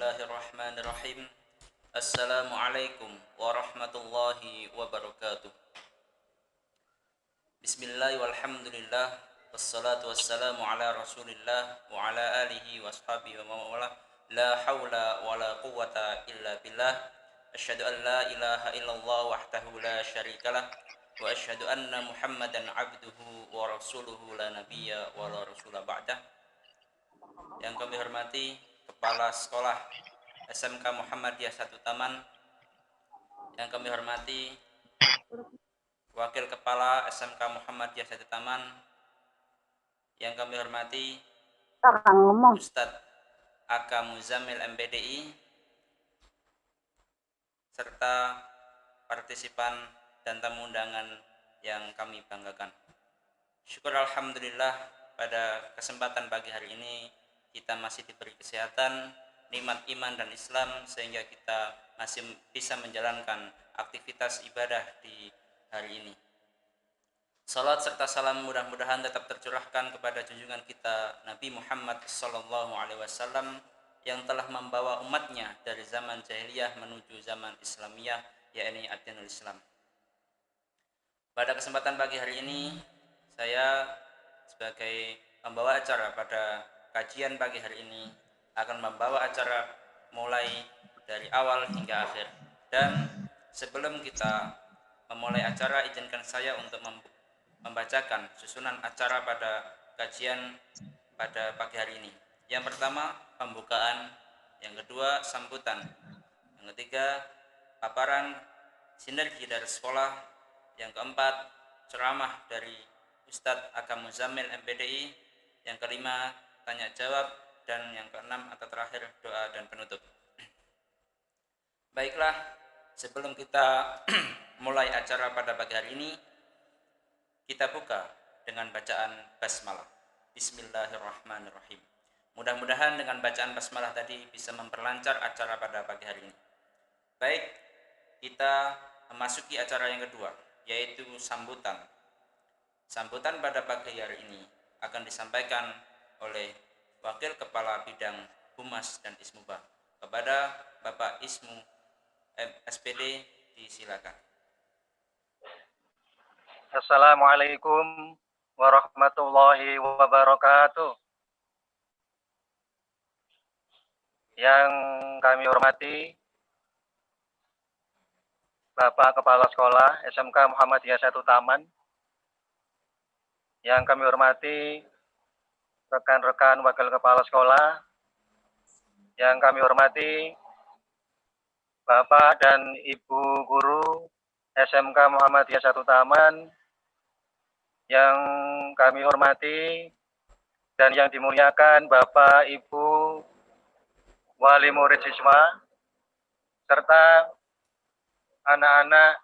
Bismillahirrahmanirrahim. Assalamualaikum warahmatullahi wabarakatuh. Bismillah walhamdulillah. Wassalatu wassalamu ala rasulillah wa ala alihi wa ashabihi wa mawala. La hawla wa la quwata illa billah. Asyhadu an la ilaha illallah wahdahu la syarikalah. Wa asyhadu anna muhammadan abduhu wa rasuluhu la nabiyya wa la rasula ba'dah. Yang kami hormati Kepala Sekolah SMK Muhammadiyah 1 Taman, yang kami hormati Wakil Kepala SMK Muhammadiyah 1 Taman, yang kami hormati Ustadz Aka Muzammil MPDI, serta partisipan dan tamu undangan yang kami banggakan. Syukur alhamdulillah pada kesempatan pagi hari ini kita masih diberi kesehatan, nikmat iman dan Islam, sehingga kita masih bisa menjalankan aktivitas ibadah di hari ini. Salat serta salam mudah-mudahan tetap tercurahkan kepada junjungan kita Nabi Muhammad SAW yang telah membawa umatnya dari zaman jahiliyah menuju zaman Islamiyah, yakni ad-dinul Islam. Pada kesempatan pagi hari ini, saya sebagai pembawa acara pada kajian pagi hari ini akan membawa acara mulai dari awal hingga akhir. Dan sebelum kita memulai acara, izinkan saya untuk membacakan susunan acara pada kajian pada pagi hari ini. Yang pertama, pembukaan. Yang kedua, sambutan. Yang ketiga, paparan sinergi dari sekolah. Yang keempat, ceramah dari Ustadz Aka Muzammil MPDI. Yang kelima, tanya jawab. Dan yang keenam atau terakhir, doa dan penutup. Baiklah, sebelum kita mulai acara pada pagi hari ini, kita buka dengan bacaan basmalah. Bismillahirrahmanirrahim. Mudah-mudahan dengan bacaan basmalah tadi bisa memperlancar acara pada pagi hari ini. Baik, kita memasuki acara yang kedua, yaitu sambutan. Sambutan pada pagi hari ini akan disampaikan oleh Wakil Kepala Bidang Humas dan Ismuba. Kepada Bapak Ismu SPD, disilakan. Assalamualaikum warahmatullahi wabarakatuh. Yang kami hormati Bapak Kepala Sekolah SMK Muhammadiyah 1 Taman. Yang kami hormati rekan-rekan Wakil Kepala Sekolah. Yang kami hormati Bapak dan Ibu Guru SMK Muhammadiyah 1 Taman. Yang kami hormati dan yang dimuliakan Bapak Ibu Wali Murid Siswa, serta anak-anak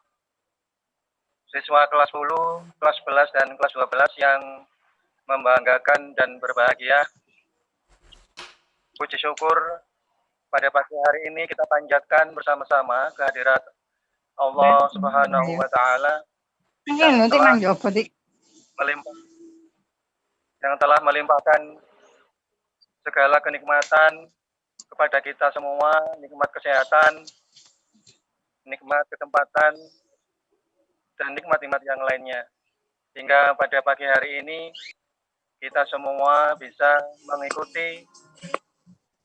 siswa kelas 10, kelas 11, dan kelas 12 yang membanggakan dan berbahagia. Puji syukur pada pagi hari ini kita panjatkan bersama-sama kehadirat Allah Subhanahu wa Ta'ala yang telah melimpahkan segala kenikmatan kepada kita semua, nikmat kesehatan, nikmat kesempatan, dan nikmat-nikmat yang lainnya. Hingga pada pagi hari ini kita semua bisa mengikuti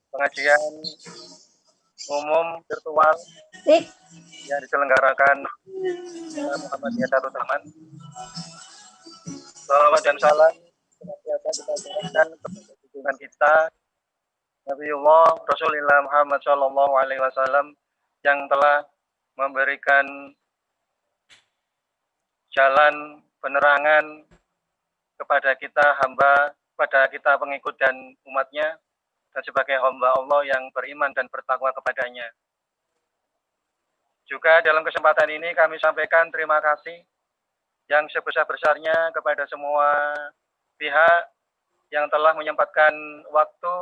pengajian umum virtual yang diselenggarakan Muhammadiyah 1 Taman. Salawat dan salam senantiasa kita berikan kepada junjungan kita Nabiullah Rasulullah Muhammad Sallallahu Alaihi Wasallam yang telah memberikan jalan penerangan kepada kita hamba, kepada kita pengikut dan umatnya, dan sebagai hamba Allah yang beriman dan bertakwa kepadanya. Juga dalam kesempatan ini kami sampaikan terima kasih yang sebesar-besarnya kepada semua pihak yang telah menyempatkan waktu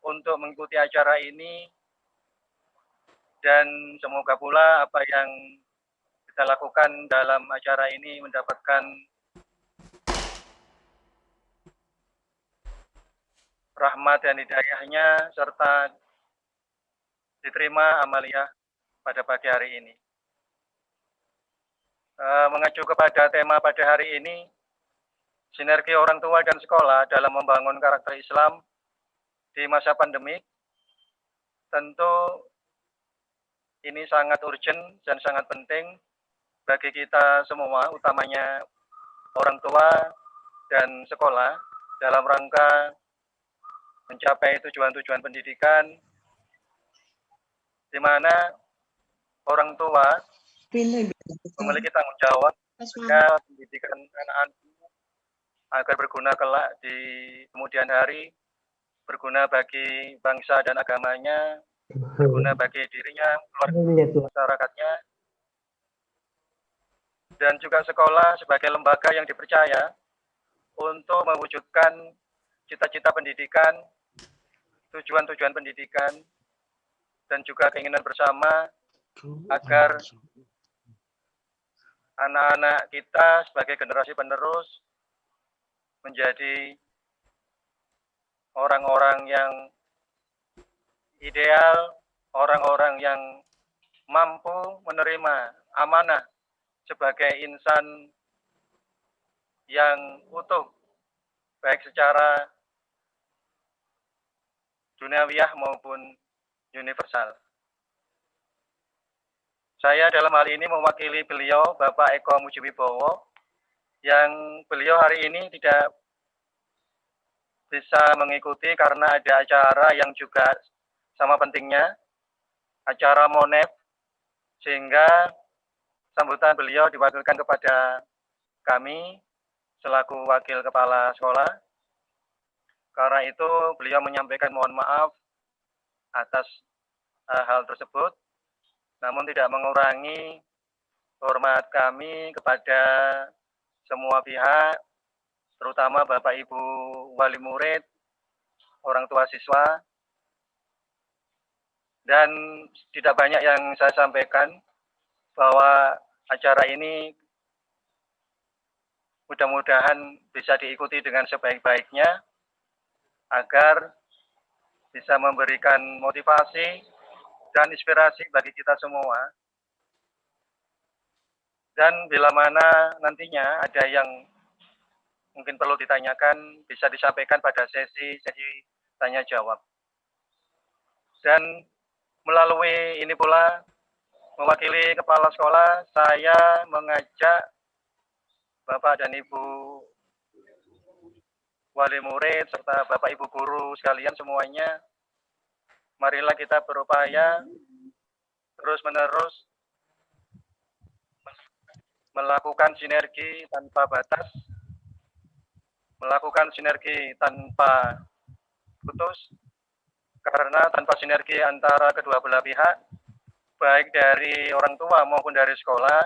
untuk mengikuti acara ini, dan semoga pula apa yang kita lakukan dalam acara ini mendapatkan rahmat dan hidayahnya, serta diterima amaliyah pada pagi hari ini. Mengacu kepada tema pada hari ini, sinergi orang tua dan sekolah dalam membangun karakter Islam di masa pandemi, tentu ini sangat urgent dan sangat penting bagi kita semua, utamanya orang tua dan sekolah, dalam rangka mencapai tujuan-tujuan pendidikan, di mana orang tua memiliki tanggung jawab agar pendidikan anak-anak agar berguna kelak di kemudian hari, berguna bagi bangsa dan agamanya, berguna bagi dirinya, keluarga, masyarakatnya, dan juga sekolah sebagai lembaga yang dipercaya untuk mewujudkan cita-cita pendidikan, tujuan-tujuan pendidikan, dan juga keinginan bersama agar anak-anak kita sebagai generasi penerus menjadi orang-orang yang ideal, orang-orang yang mampu menerima amanah sebagai insan yang utuh, baik secara duniawiyah maupun universal. Saya dalam hal ini mewakili beliau, Bapak Eko Mujiwibowo, yang beliau hari ini tidak bisa mengikuti karena ada acara yang juga sama pentingnya, acara MONEF, sehingga sambutan beliau diwakilkan kepada kami selaku wakil kepala sekolah. Karena itu beliau menyampaikan mohon maaf atas hal tersebut, namun tidak mengurangi hormat kami kepada semua pihak, terutama Bapak Ibu wali murid, orang tua siswa, dan tidak banyak yang saya sampaikan bahwa acara ini mudah-mudahan bisa diikuti dengan sebaik-baiknya agar bisa memberikan motivasi dan inspirasi bagi kita semua. Dan bila mana nantinya ada yang mungkin perlu ditanyakan, bisa disampaikan pada sesi tanya jawab. Dan melalui ini pula, mewakili kepala sekolah, saya mengajak Bapak dan Ibu wali murid, serta Bapak Ibu guru sekalian semuanya, marilah kita berupaya terus-menerus melakukan sinergi tanpa batas, melakukan sinergi tanpa putus, karena tanpa sinergi antara kedua belah pihak, baik dari orang tua maupun dari sekolah,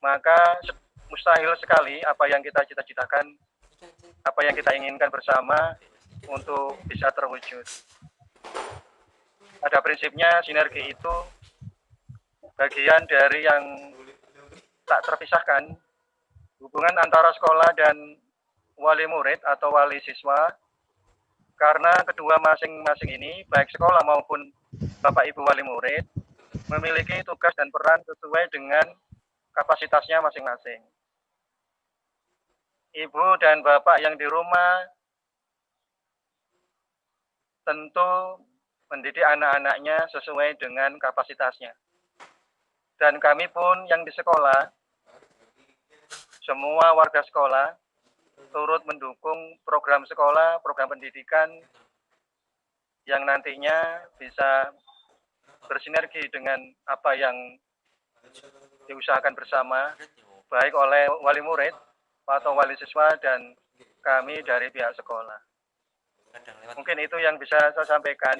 maka mustahil sekali apa yang kita cita-citakan, apa yang kita inginkan bersama untuk bisa terwujud. Pada prinsipnya sinergi itu bagian dari yang tak terpisahkan, hubungan antara sekolah dan wali murid atau wali siswa, karena kedua masing-masing ini, baik sekolah maupun Bapak Ibu wali murid, memiliki tugas dan peran sesuai dengan kapasitasnya masing-masing. Ibu dan Bapak yang di rumah tentu mendidik anak-anaknya sesuai dengan kapasitasnya. Dan kami pun yang di sekolah, semua warga sekolah turut mendukung program sekolah, program pendidikan yang nantinya bisa bersinergi dengan apa yang diusahakan bersama, baik oleh wali murid atau wali siswa dan kami dari pihak sekolah. Mungkin itu yang bisa saya sampaikan.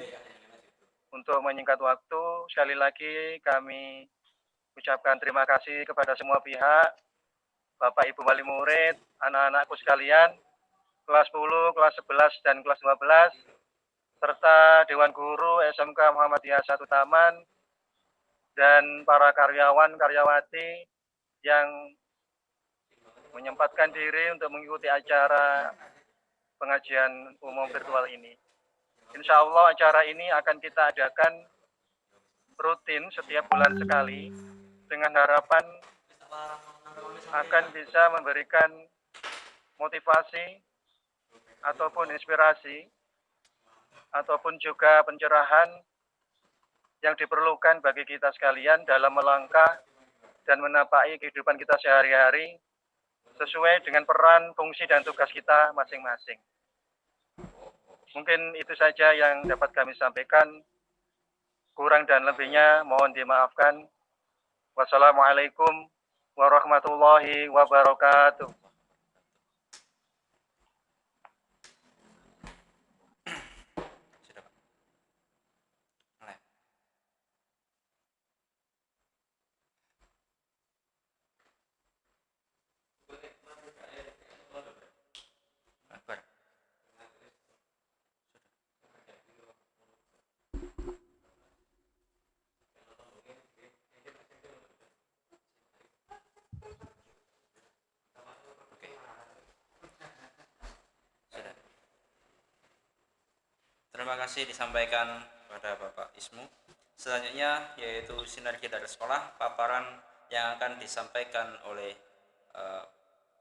Untuk menyingkat waktu, sekali lagi kami ucapkan terima kasih kepada semua pihak, Bapak Ibu wali murid, anak-anakku sekalian, kelas 10, kelas 11, dan kelas 12, serta Dewan Guru SMK Muhammadiyah 1 Taman, dan para karyawan-karyawati yang menyempatkan diri untuk mengikuti acara pengajian umum virtual ini. Insya Allah acara ini akan kita adakan rutin setiap bulan sekali dengan harapan akan bisa memberikan motivasi ataupun inspirasi ataupun juga pencerahan yang diperlukan bagi kita sekalian dalam melangkah dan menapaki kehidupan kita sehari-hari sesuai dengan peran, fungsi, dan tugas kita masing-masing. Mungkin itu saja yang dapat kami sampaikan. Kurang dan lebihnya mohon dimaafkan. Wassalamualaikum warahmatullahi wabarakatuh. Sudah, Pak. Mulai. Akbar. Oke, sudah. Terima kasih disampaikan kepada Bapak Ismu. Selanjutnya yaitu sinergi dari sekolah, paparan yang akan disampaikan oleh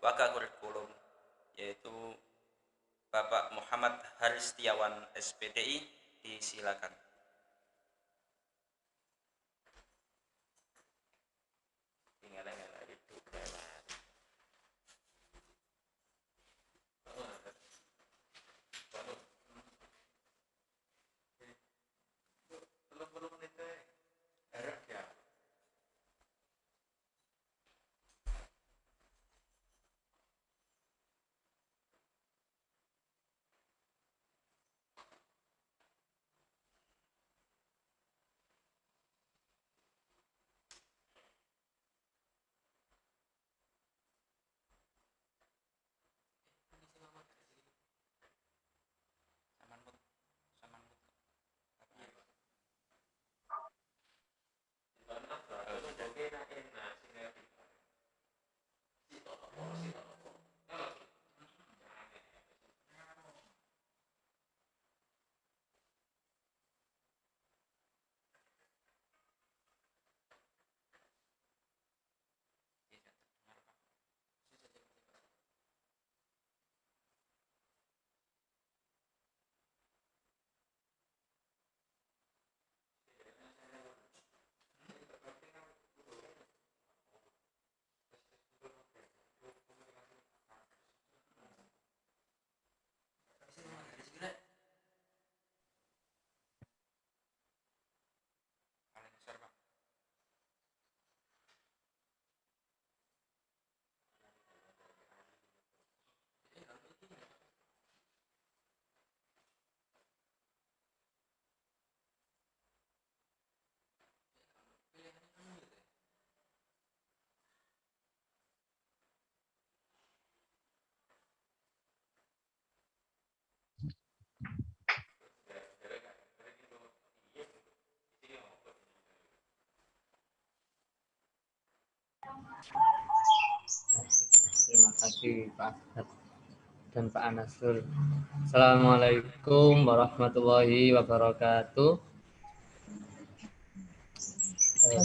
Wakil Kurikulum yaitu Bapak Muhammad Haris Setiawan SPDI, disilakan. Terima kasih Pak Ahmad dan Pak Anasur. Assalamualaikum warahmatullahi wabarakatuh.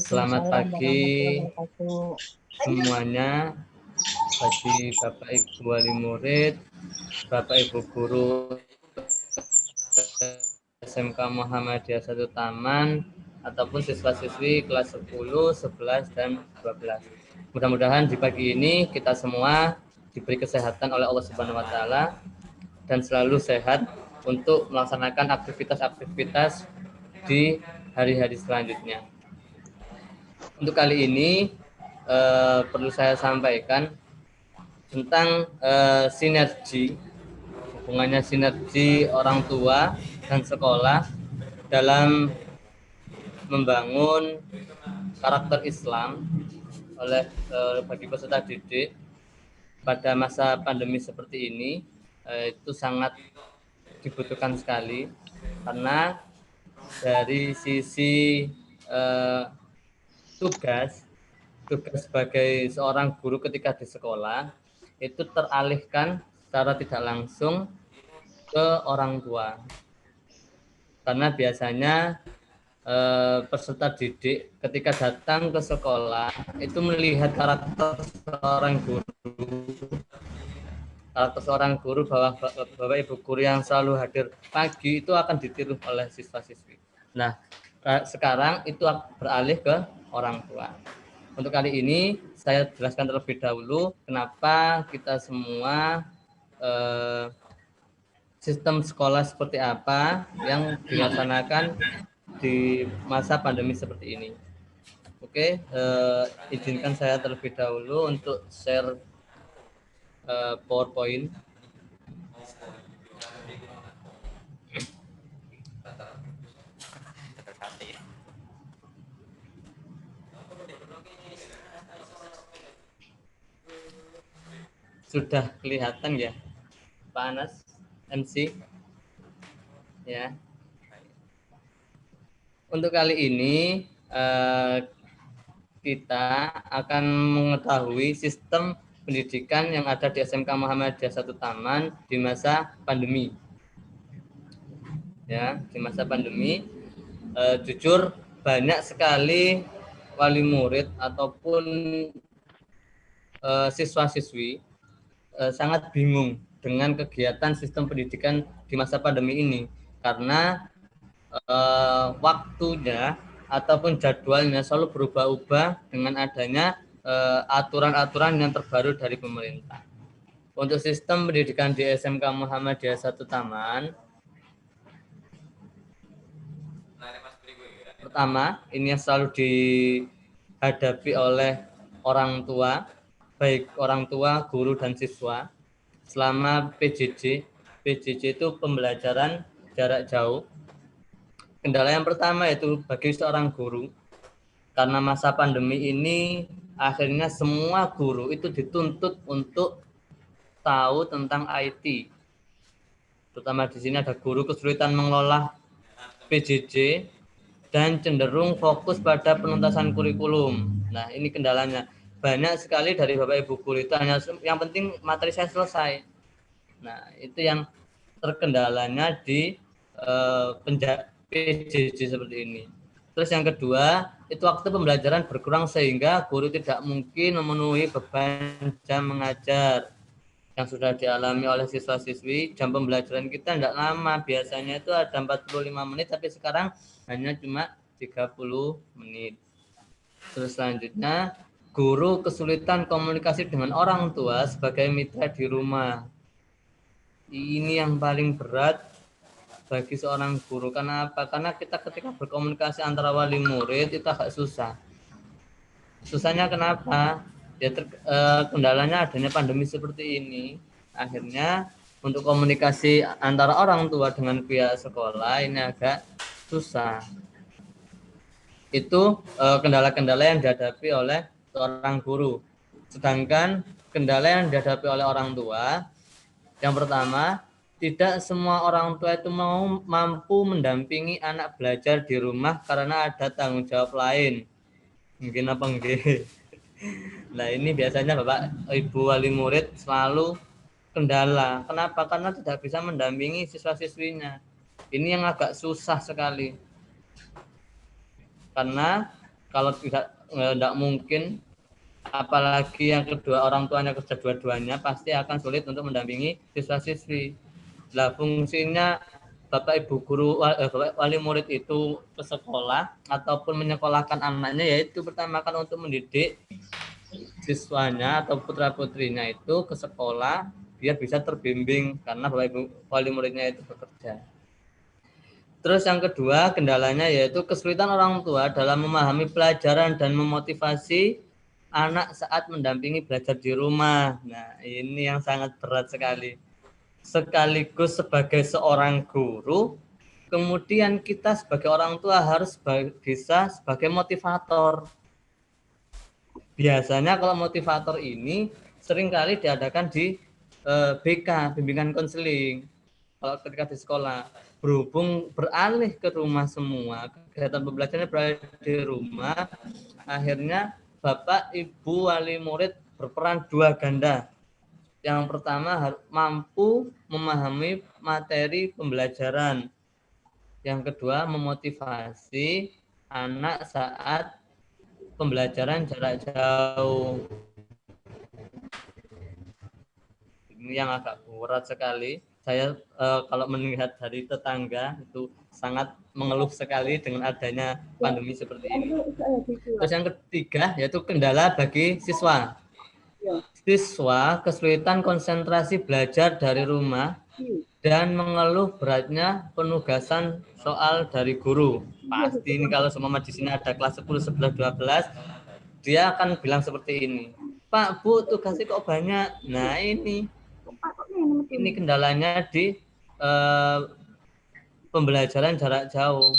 Selamat pagi semuanya, bagi Bapak Ibu wali murid, Bapak Ibu guru SMK Muhammadiyah 1 Taman, ataupun siswa-siswi kelas 10, 11, dan 12. Mudah-mudahan di pagi ini kita semua diberi kesehatan oleh Allah Subhanahu wa taala dan selalu sehat untuk melaksanakan aktivitas-aktivitas di hari-hari selanjutnya. Untuk kali ini perlu saya sampaikan tentang sinergi, hubungannya sinergi orang tua dan sekolah dalam membangun karakter Islam oleh bagi peserta didik pada masa pandemi seperti ini. Itu sangat dibutuhkan sekali karena dari sisi tugas sebagai seorang guru ketika di sekolah itu teralihkan secara tidak langsung ke orang tua, karena biasanya peserta didik ketika datang ke sekolah itu melihat karakter seorang guru bahwa Bapak Ibu guru yang selalu hadir pagi itu akan ditiru oleh siswa-siswi. Nah, sekarang itu beralih ke orang tua. Untuk kali ini saya jelaskan terlebih dahulu kenapa kita semua sistem sekolah seperti apa yang dilaksanakan di masa pandemi seperti ini. Oke, izinkan saya terlebih dahulu untuk share PowerPoint. Sudah kelihatan ya, Pak Anas, MC? Ya. Untuk kali ini kita akan mengetahui sistem pendidikan yang ada di SMK Muhammadiyah 1 Taman di masa pandemi. Ya, di masa pandemi, jujur banyak sekali wali murid ataupun siswa-siswi sangat bingung dengan kegiatan sistem pendidikan di masa pandemi ini karena waktunya ataupun jadwalnya selalu berubah-ubah dengan adanya aturan-aturan yang terbaru dari pemerintah. Untuk sistem pendidikan di SMK Muhammadiyah 1 Taman, pertama, ini yang selalu dihadapi oleh orang tua, baik orang tua, guru, dan siswa, selama PJJ. PJJ itu pembelajaran jarak jauh. Kendala yang pertama yaitu bagi seorang guru, karena masa pandemi ini akhirnya semua guru itu dituntut untuk tahu tentang IT. Terutama di sini ada guru kesulitan mengelola PJJ dan cenderung fokus pada penuntasan kurikulum. Nah, ini kendalanya. Banyak sekali dari Bapak Ibu guru itu hanya yang penting materi saya selesai. Nah, itu yang terkendalanya di PJJ seperti ini. Terus yang kedua, itu waktu pembelajaran berkurang sehingga guru tidak mungkin memenuhi beban jam mengajar yang sudah dialami oleh siswa-siswi. Jam pembelajaran kita tidak lama, biasanya itu ada 45 menit, tapi sekarang hanya cuma 30 menit. Terus selanjutnya, guru kesulitan komunikasi dengan orang tua sebagai mitra di rumah. Ini yang paling berat bagi seorang guru. Karena apa? Karena kita ketika berkomunikasi antara wali murid itu agak susah. Susahnya kenapa? Ya kendalanya adanya pandemi seperti ini. Akhirnya untuk komunikasi antara orang tua dengan pihak sekolah ini agak susah. Itu kendala-kendala yang dihadapi oleh seorang guru. Sedangkan kendala yang dihadapi oleh orang tua, yang pertama, tidak semua orang tua itu mampu mendampingi anak belajar di rumah karena ada tanggung jawab lain. Mungkin apa enggak? Nah, ini biasanya Bapak Ibu wali murid selalu kendala. Kenapa? Karena tidak bisa mendampingi siswa-siswinya. Ini yang agak susah sekali. Karena kalau tidak mungkin, apalagi yang kedua orang tuanya kerja dua-duanya, pasti akan sulit untuk mendampingi siswa-siswi. Nah, fungsinya Bapak Ibu guru wali murid itu ke sekolah ataupun menyekolahkan anaknya, yaitu pertama kan untuk mendidik siswanya atau putra-putrinya itu ke sekolah biar bisa terbimbing karena Bapak Ibu wali muridnya itu bekerja. Terus yang kedua kendalanya yaitu kesulitan orang tua dalam memahami pelajaran dan memotivasi anak saat mendampingi belajar di rumah. Nah, ini yang sangat berat sekali. Sekaligus sebagai seorang guru, kemudian kita sebagai orang tua harus bisa sebagai motivator. Biasanya kalau motivator ini seringkali diadakan di BK, bimbingan konseling. Kalau ketika di sekolah, berhubung beralih ke rumah semua, kegiatan pembelajarannya beralih di rumah, akhirnya Bapak Ibu wali murid berperan dua ganda. Yang pertama mampu memahami materi pembelajaran. Yang kedua, memotivasi anak saat pembelajaran jarak jauh. Ini yang agak berat sekali. Saya kalau melihat dari tetangga itu sangat mengeluh sekali dengan adanya pandemi seperti ini. Terus yang ketiga yaitu kendala bagi siswa. Siswa kesulitan konsentrasi belajar dari rumah dan mengeluh beratnya penugasan soal dari guru. Pasti ini kalau semua di sini ada kelas 10, 11, 12, dia akan bilang seperti ini. Pak, Bu, tugasnya kok banyak. Nah, ini kendalanya di pembelajaran jarak jauh.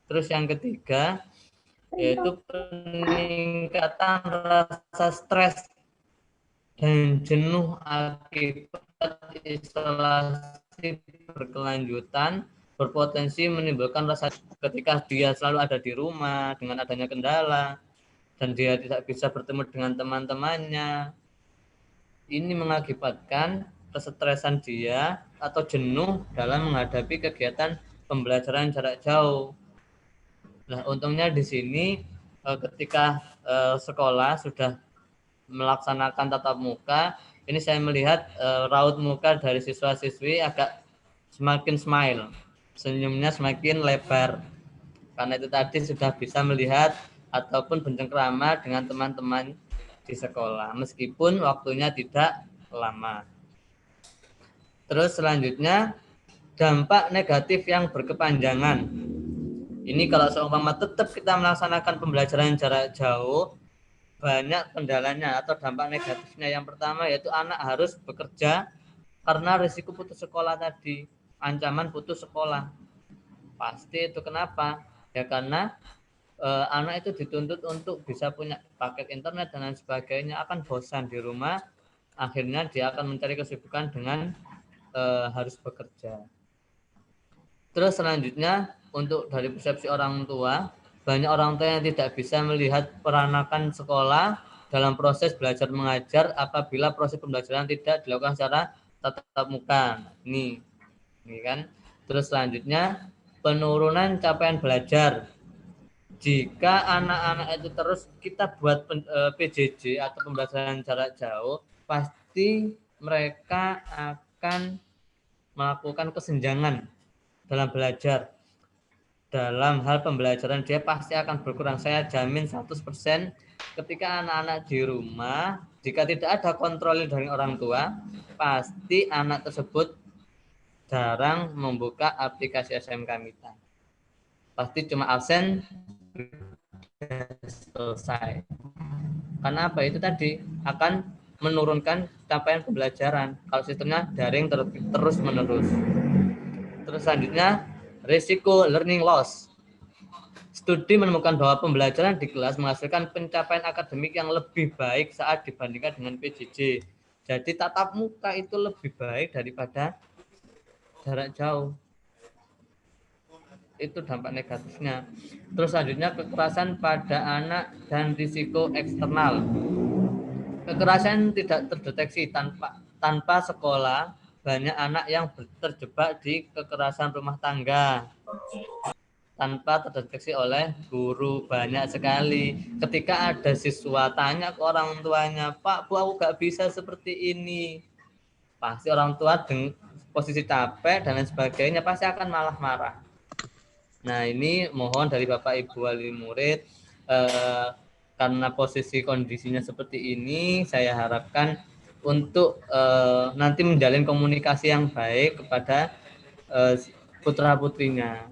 Terus yang ketiga yaitu peningkatan rasa stres dan jenuh akibat isolasi berkelanjutan berpotensi menimbulkan rasa ketika dia selalu ada di rumah dengan adanya kendala dan dia tidak bisa bertemu dengan teman-temannya. Ini mengakibatkan kesetresan dia atau jenuh dalam menghadapi kegiatan pembelajaran jarak jauh. Nah, untungnya di sini ketika sekolah sudah melaksanakan tatap muka, ini saya melihat raut muka dari siswa-siswi agak semakin smile, senyumnya semakin lebar. Karena itu tadi sudah bisa melihat ataupun bercengkrama dengan teman-teman di sekolah, meskipun waktunya tidak lama. Terus selanjutnya, dampak negatif yang berkepanjangan. Ini kalau seumpama tetap kita melaksanakan pembelajaran jarak jauh, banyak kendalanya atau dampak negatifnya. Yang pertama yaitu anak harus bekerja karena risiko putus sekolah tadi, ancaman putus sekolah. Pasti itu kenapa? Ya karena anak itu dituntut untuk bisa punya paket internet dan lain sebagainya, akan bosan di rumah, akhirnya dia akan mencari kesibukan dengan harus bekerja. Terus selanjutnya untuk dari persepsi orang tua, banyak orang tua yang tidak bisa melihat peranakan sekolah dalam proses belajar mengajar apabila proses pembelajaran tidak dilakukan secara tatap muka. Ini kan. Terus selanjutnya penurunan capaian belajar. Jika anak-anak itu terus kita buat PJJ atau pembelajaran jarak jauh, pasti mereka akan melakukan kesenjangan dalam belajar. Dalam hal pembelajaran dia pasti akan berkurang. Saya jamin 100% ketika anak-anak di rumah, jika tidak ada kontrol dari orang tua, pasti anak tersebut jarang membuka aplikasi SMK Mita. Pasti cuma absen selesai. Karena apa? Itu tadi akan menurunkan capaian pembelajaran kalau sistemnya daring terus menerus. Terus selanjutnya risiko learning loss. Studi menemukan bahwa pembelajaran di kelas menghasilkan pencapaian akademik yang lebih baik saat dibandingkan dengan PJJ. Jadi tatap muka itu lebih baik daripada jarak jauh. Itu dampak negatifnya. Terus selanjutnya kekerasan pada anak dan risiko eksternal. Kekerasan tidak terdeteksi tanpa sekolah. Banyak anak yang terjebak di kekerasan rumah tangga tanpa terdeteksi oleh guru. Banyak sekali ketika ada siswa tanya ke orang tuanya, Pak, Bu, aku gak bisa seperti ini, pasti orang tua dengan posisi capek dan lain sebagainya pasti akan malah marah. Nah, ini mohon dari Bapak Ibu wali murid, karena posisi kondisinya seperti ini, saya harapkan untuk nanti menjalin komunikasi yang baik kepada putra putrinya.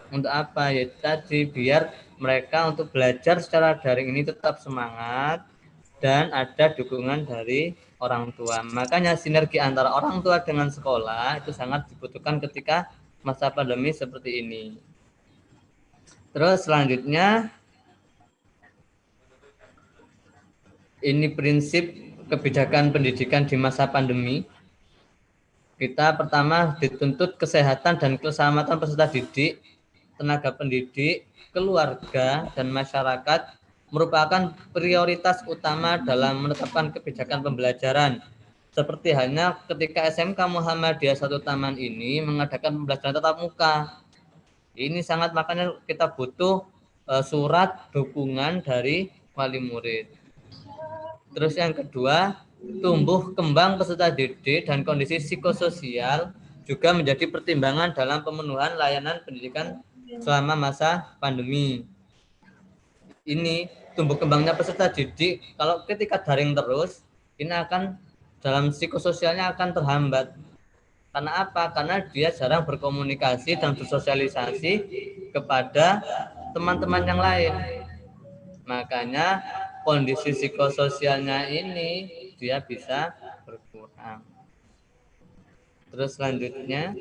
Untuk apa? Ya tadi biar mereka untuk belajar secara daring ini tetap semangat dan ada dukungan dari orang tua. Makanya sinergi antara orang tua dengan sekolah itu sangat dibutuhkan ketika masa pandemi seperti ini. Terus selanjutnya ini prinsip kebijakan pendidikan di masa pandemi. Kita pertama dituntut kesehatan dan keselamatan peserta didik, tenaga pendidik, keluarga, dan masyarakat merupakan prioritas utama dalam menetapkan kebijakan pembelajaran. Seperti halnya ketika SMK Muhammadiyah 1 Taman ini mengadakan pembelajaran tatap muka. Ini sangat, makanya kita butuh surat dukungan dari wali murid. Terus yang kedua, tumbuh kembang peserta didik dan kondisi psikososial juga menjadi pertimbangan dalam pemenuhan layanan pendidikan selama masa pandemi. Ini tumbuh kembangnya peserta didik, kalau ketika daring terus, ini akan dalam psikososialnya akan terhambat. Karena apa? Karena dia jarang berkomunikasi dan bersosialisasi kepada teman-teman yang lain. Makanya kondisi psikososialnya ini dia bisa berkurang. Terus selanjutnya,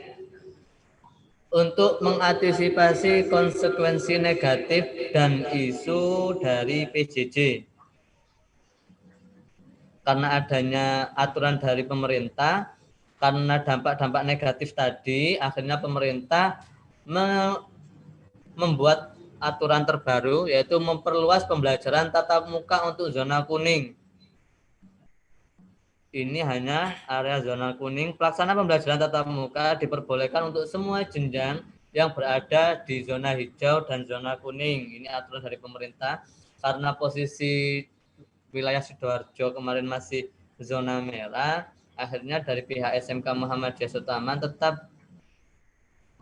untuk mengantisipasi konsekuensi negatif dan isu dari PJJ, karena adanya aturan dari pemerintah, karena dampak-dampak negatif tadi, akhirnya pemerintah membuat aturan terbaru, yaitu memperluas pembelajaran tatap muka untuk zona kuning. Ini hanya area zona kuning. Pelaksana pembelajaran tatap muka diperbolehkan untuk semua jenjang yang berada di zona hijau dan zona kuning. Ini aturan dari pemerintah. Karena posisi wilayah Sidoarjo kemarin masih zona merah, akhirnya dari pihak SMK Muhammadiyah Sutaman tetap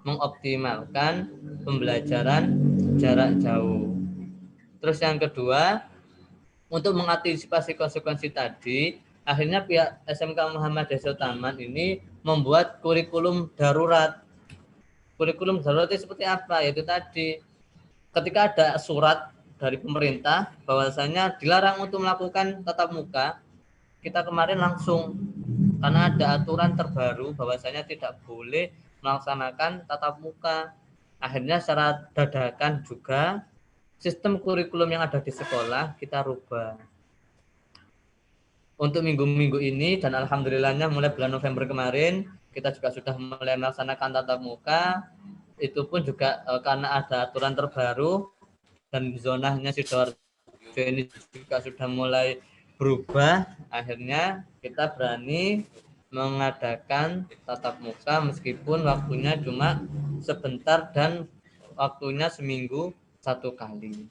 mengoptimalkan pembelajaran jarak jauh. Terus yang kedua, untuk mengantisipasi konsekuensi tadi, akhirnya pihak SMK Muhammadiyah Sutaman ini membuat kurikulum darurat. Kurikulum darurat itu seperti apa? Yaitu tadi, ketika ada surat dari pemerintah bahwasanya dilarang untuk melakukan tatap muka, kita kemarin langsung, karena ada aturan terbaru bahwasanya tidak boleh melaksanakan tatap muka. Akhirnya secara dadakan juga sistem kurikulum yang ada di sekolah kita rubah. Untuk minggu-minggu ini dan alhamdulillahnya mulai bulan November kemarin kita juga sudah mulai melaksanakan tatap muka. Itu pun juga karena ada aturan terbaru dan zonanya Sidoarjo ini juga sudah mulai berubah, akhirnya kita berani mengadakan tatap muka meskipun waktunya cuma sebentar dan waktunya seminggu 1 kali.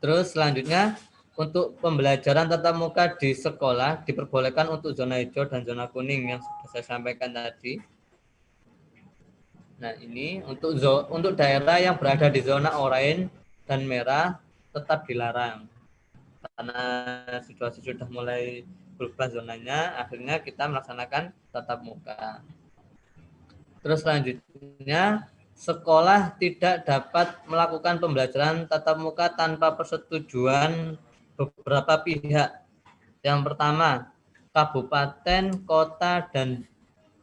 Terus selanjutnya, untuk pembelajaran tatap muka di sekolah diperbolehkan untuk zona hijau dan zona kuning yang sudah saya sampaikan tadi. Nah, ini untuk daerah yang berada di zona oranye dan merah tetap dilarang. Karena situasi sudah mulai berubah zonanya, akhirnya kita melaksanakan tatap muka. Terus selanjutnya, sekolah tidak dapat melakukan pembelajaran tatap muka tanpa persetujuan beberapa pihak. Yang pertama, kabupaten, kota, dan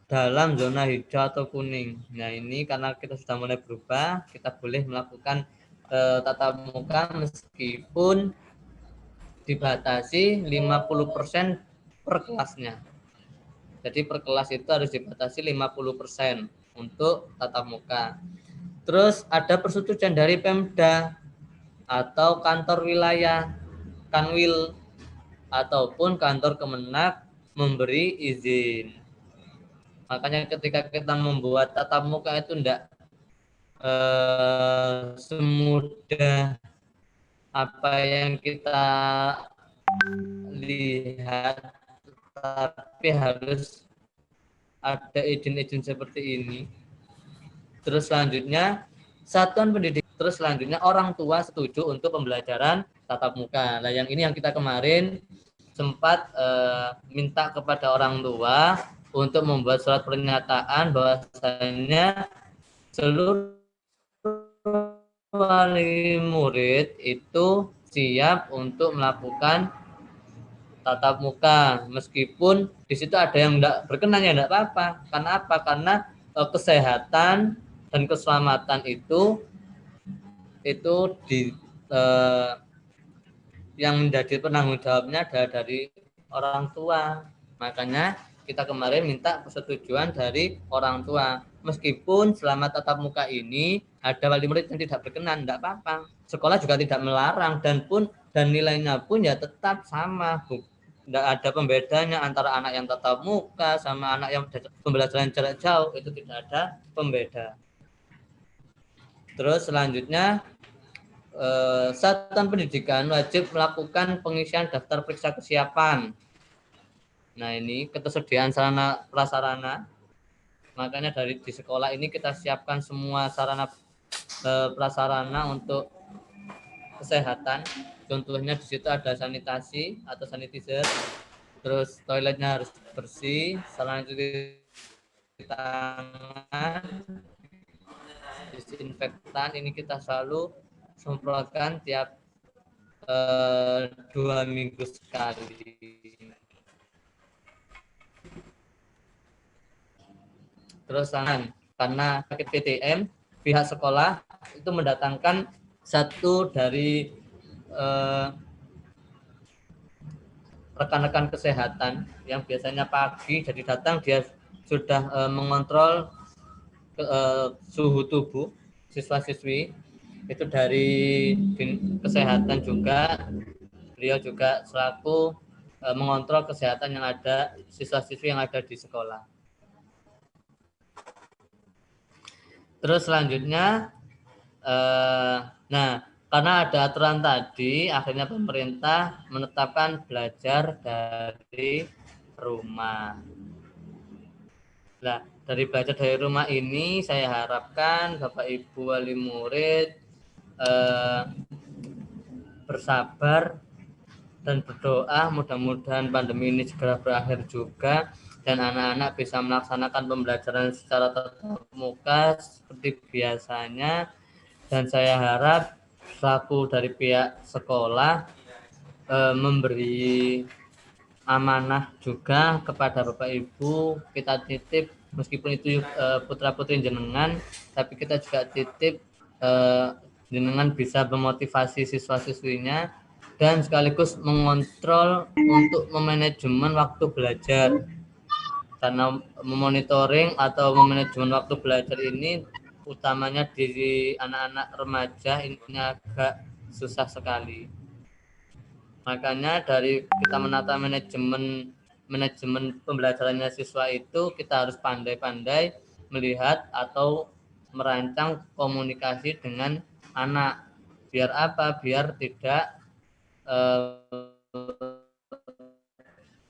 dalam zona hijau atau kuning. Nah, ini karena kita sudah mulai berubah, kita boleh melakukan tatap muka meskipun dibatasi 50% per kelasnya. Jadi per kelas itu harus dibatasi 50% untuk tatap muka. Terus ada persetujuan dari Pemda atau kantor wilayah, Kanwil, ataupun kantor Kemenak memberi izin. Makanya ketika kita membuat tatap muka itu tidak semudah apa yang kita lihat, tapi harus ada izin-izin seperti ini. Terus selanjutnya satuan pendidik, terus selanjutnya orang tua setuju untuk pembelajaran tatap muka. Nah, yang ini yang kita kemarin sempat minta kepada orang tua untuk membuat surat pernyataan bahwasanya seluruh wali murid itu siap untuk melakukan tatap muka, meskipun di situ ada yang tidak berkenan, ya tidak apa-apa. Karena apa? Karena kesehatan dan keselamatan itu yang menjadi penanggung jawabnya adalah dari orang tua. Makanya kita kemarin minta persetujuan dari orang tua. Meskipun selama tatap muka ini ada wali murid yang tidak berkenan, tidak apa-apa. Sekolah juga tidak melarang dan nilainya pun ya tetap sama. Tidak ada pembedanya antara anak yang tatap muka sama anak yang pembelajaran jarak jauh, itu tidak ada pembeda. Terus selanjutnya satuan pendidikan wajib melakukan pengisian daftar periksa kesiapan. Nah, ini ketersediaan sarana prasarana. Makanya di sekolah ini kita siapkan semua sarana prasarana untuk kesehatan. Contohnya di situ ada sanitasi atau sanitizer, terus toiletnya harus bersih, sarana cuci tangan, disinfektan ini kita selalu semprotkan tiap 2 minggu sekali. Terus karena sakit PTM, pihak sekolah itu mendatangkan satu dari rekan-rekan kesehatan yang biasanya pagi jadi datang, dia sudah mengontrol suhu tubuh siswa-siswi itu dari kesehatan juga. Beliau juga selaku mengontrol kesehatan yang ada siswa-siswi yang ada di sekolah. Terus selanjutnya, nah karena ada aturan tadi, akhirnya pemerintah menetapkan belajar dari rumah. Nah, dari belajar dari rumah ini saya harapkan Bapak Ibu wali murid bersabar dan berdoa mudah-mudahan pandemi ini segera berakhir juga dan anak-anak bisa melaksanakan pembelajaran secara tatap muka seperti biasanya. Dan saya harap selaku dari pihak sekolah memberi amanah juga kepada Bapak Ibu, kita titip meskipun itu putra-putri jenengan, tapi kita juga titip jenengan bisa memotivasi siswa-siswinya dan sekaligus mengontrol untuk memanajemen waktu belajar. Karena memonitoring atau memanajemen waktu belajar ini utamanya di anak-anak remaja ini agak susah sekali. Makanya dari kita menata manajemen pembelajarannya siswa itu kita harus pandai-pandai melihat atau merancang komunikasi dengan anak. Biar apa? Biar tidak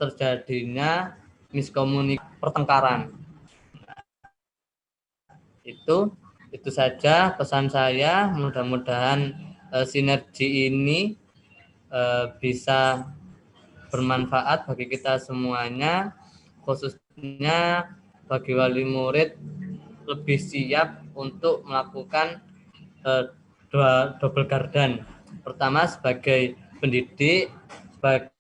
terjadinya miskomunikasi, pertengkaran. Itu saja pesan saya. Mudah-mudahan sinergi ini bisa bermanfaat bagi kita semuanya, khususnya bagi wali murid lebih siap untuk melakukan double gardan. Pertama sebagai pendidik, sebagai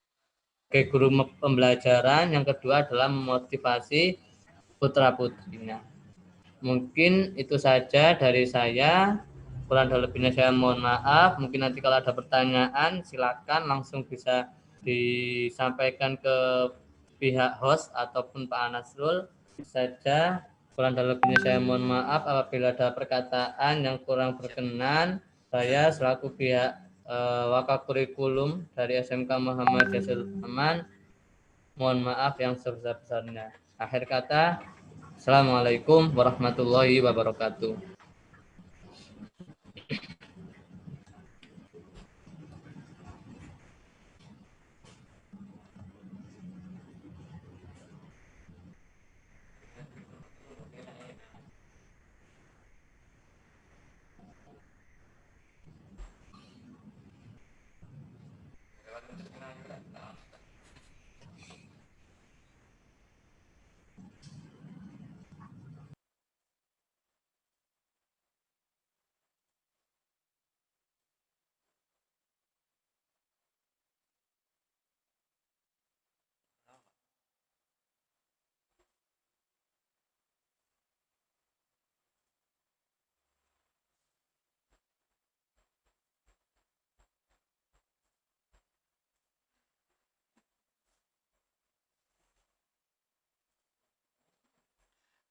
guru pembelajaran, yang kedua adalah memotivasi putra-putrinya. Mungkin itu saja dari saya. Kurang dan lebihnya saya mohon maaf. Mungkin nanti kalau ada pertanyaan silakan langsung bisa disampaikan ke pihak host ataupun Pak Anasrul saja. Kurang dan lebihnya saya mohon maaf apabila ada perkataan yang kurang berkenan. Saya selaku pihak Wakakurikulum dari SMK Muhammadiyah Sahadat Taman mohon maaf yang sebesar-besarnya. Akhir kata, Assalamualaikum warahmatullahi wabarakatuh.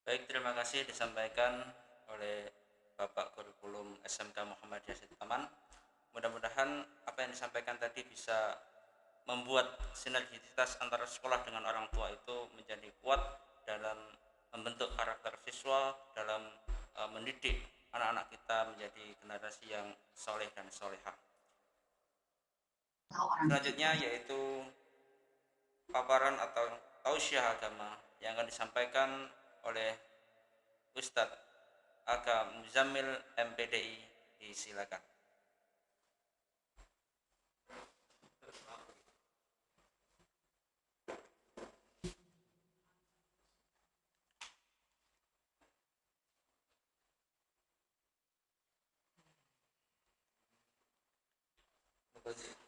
Baik, terima kasih disampaikan oleh Bapak Kurikulum SMK Muhammadiyah Sahadat Taman. Mudah-mudahan apa yang disampaikan tadi bisa membuat sinergitas antara sekolah dengan orang tua itu menjadi kuat dalam membentuk karakter siswa, dalam mendidik anak-anak kita menjadi generasi yang soleh dan solehah. Selanjutnya yaitu paparan atau tausiah agama yang akan disampaikan oleh Ustadz Aga Muzammil MPDI. Disilakan.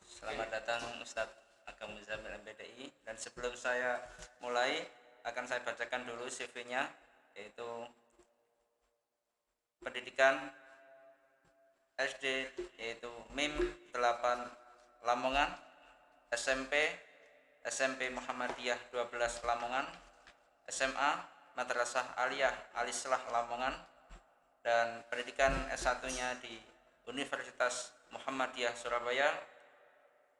Selamat datang Ustadz Aga Muzammil MPDI. Dan sebelum saya mulai, akan saya bacakan dulu CV-nya, yaitu pendidikan SD yaitu MIM 8 Lamongan, SMP Muhammadiyah 12 Lamongan, SMA Madrasah Aliyah Alislah Lamongan, dan pendidikan S1-nya di Universitas Muhammadiyah Surabaya,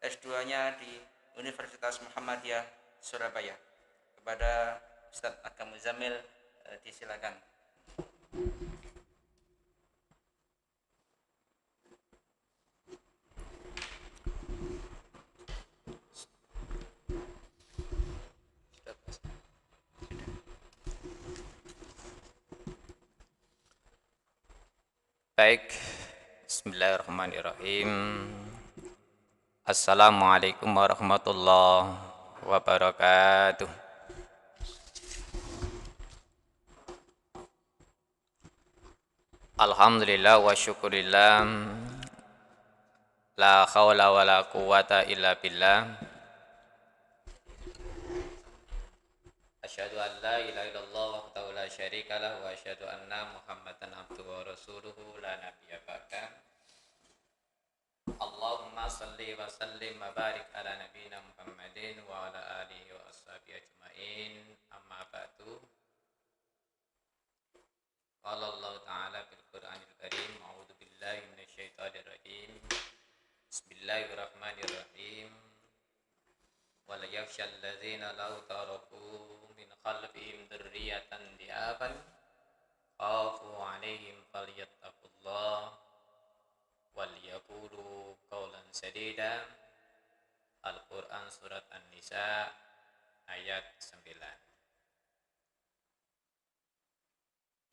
S2-nya di Universitas Muhammadiyah Surabaya. Kepada Ustadz Aga Muzammil, disilakan. Baik, bismillahirrahmanirrahim. Assalamualaikum warahmatullahi wabarakatuh. Alhamdulillah wa syukurillah. La khawla wa la quwata illa billah. Asyhadu an la ilaha illallah wahdahu la syarika lah wa asyhadu anna Muhammadan abduhu wa rasuluhu la nabiyya ba'da. Allahumma salli wa sallim wa barik ala nabiyyina Muhammadin wa ala alihi wa ashabihi ajmain. Amma ba'du. Qala Allah ta'ala fil Qur'anil Karim, a'udzu billahi minasyaitonir rajim. Bismillahirrahmanirrahim. Wa la yakhshal ladzina law taraku min khalfihim dzurriyyatan di'afan khafu 'alaihim falyattaqullah wal yaqulu qawlan sadida. Al-Qur'an surat An-Nisa ayat 9.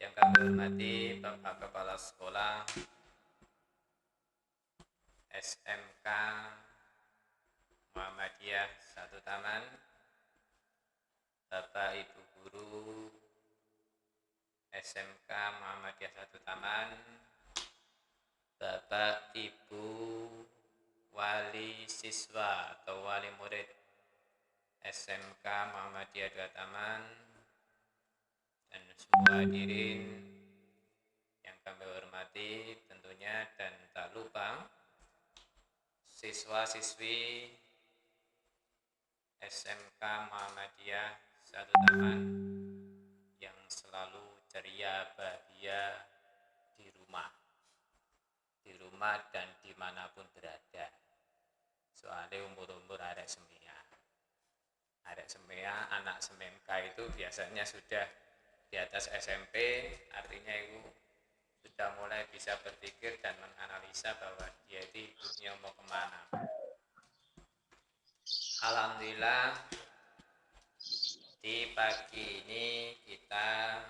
Yang kami hormati Bapak Kepala Sekolah SMK Muhammadiyah 1 Taman, Bapak Ibu Guru SMK Muhammadiyah 1 Taman, Bapak Ibu wali siswa atau wali murid SMK Muhammadiyah 2 Taman, dan semua hadirin yang kami hormati tentunya, dan tak lupa siswa-siswi SMK Muhammadiyah 1 Taman yang selalu ceria bahagia di rumah dan dimanapun berada. Soalnya umur-umur arek semia, anak SMK itu biasanya sudah di atas SMP, artinya itu sudah mulai bisa berpikir dan menganalisa bahwa dia itu hidupnya mau kemana. Alhamdulillah, di pagi ini kita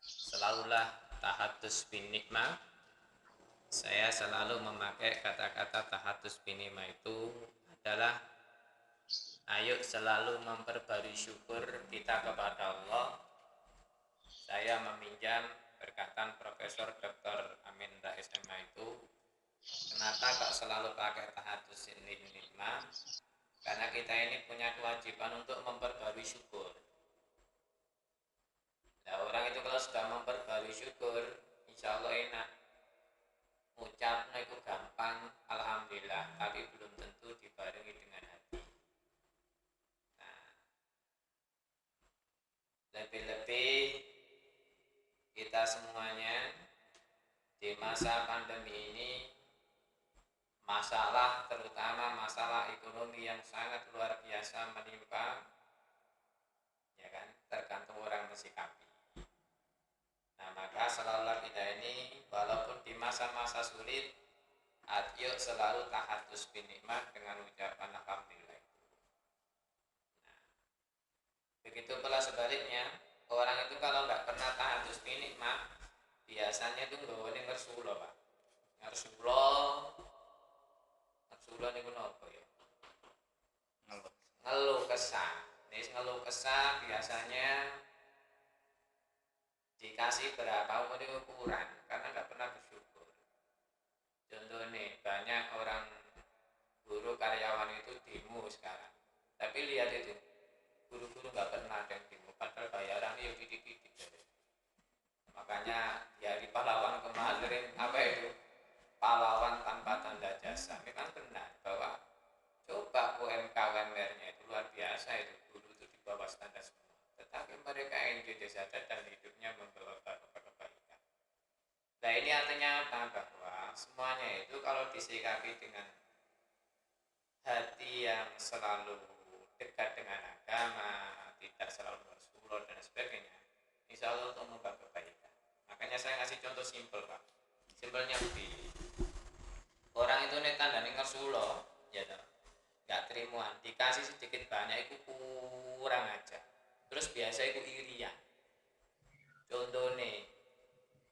selalulah tahadus bin nikmah. Saya selalu memakai kata-kata tahadus bin nikmah itu adalah ayo selalu memperbarui syukur kita kepada Allah. Saya meminjam perkataan Profesor Dr. Amin Rais MA itu, kenapa kok selalu pakai tahadus bin nikmah? Karena kita ini punya kewajiban untuk memperbarui syukur. Nah, orang itu kalau sudah memperbarui syukur, insya Allah enak. Ucapnya itu gampang, alhamdulillah, tapi belum tentu dibarengi dengan hati. Nah, lebih-lebih kita semuanya di masa pandemi ini, masalah terutama masalah ekonomi yang sangat luar biasa menimpa, ya kan, tergantung orang mensikapi. Nah, maka selalulah kita ini walaupun di masa-masa sulit, yuk selalu tahatus bin nikmat dengan ucapan alhamdulillah. Begitu pula sebaliknya, orang itu kalau nggak pernah tahatus bin nikmat, biasanya itu nggak ngersulo pak. Ngersulo niku napa ya? Ngeluh kesah. Ngeluh kesah biasanya dikasih berapa pun itu kurang karena nggak pernah bersyukur. Contohnya banyak orang guru karyawan itu demo sekarang, tapi lihat itu guru-guru nggak pernah ada yang demo, padahal bayaran itu titik-titik. Makanya ya di pahlawan kemarin apa itu pahlawan tanpa tanda jasa, ini kan benar bahwa coba UMR-nya itu luar biasa, itu guru itu di bawah standar semua, tetapi mereka enjoy saja dan hidupnya membawa kebaikan. Nah ini artinya apa? Bahwa semuanya itu kalau disikapi dengan hati yang selalu dekat dengan agama, tidak selalu bersuruh dan sebagainya, insya Allah untuk membawa kebaikan. Makanya saya ngasih contoh simpel pak, simpelnya begini, orang itu netan dan ngersulo ya toh, nggak terimuan, dikasih sedikit banyak itu kurang aja, terus biasa itu irian. Contohnya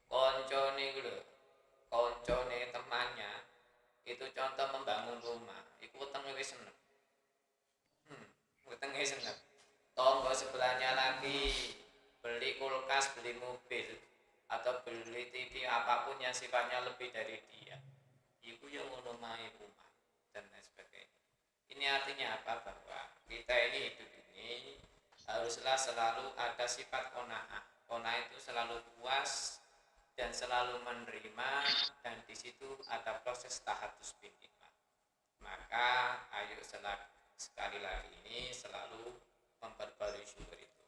koncone gitu, koncone temannya itu contoh membangun rumah, itu utangnya wis seneng, utangnya seneng. Tonggo sebelahnya lagi beli kulkas, beli mobil, atau beli TV apapun yang sifatnya lebih dari dia, itu yang menomai rumah dan lain sebagainya. Ini artinya apa? Bahwa kita ini hidup ini haruslah selalu ada sifat qanaah. Qanaah itu selalu puas dan selalu menerima, dan di situ ada proses tahatus bin nikmat. Maka ayo sekali lagi ini selalu memperbarui syukur itu.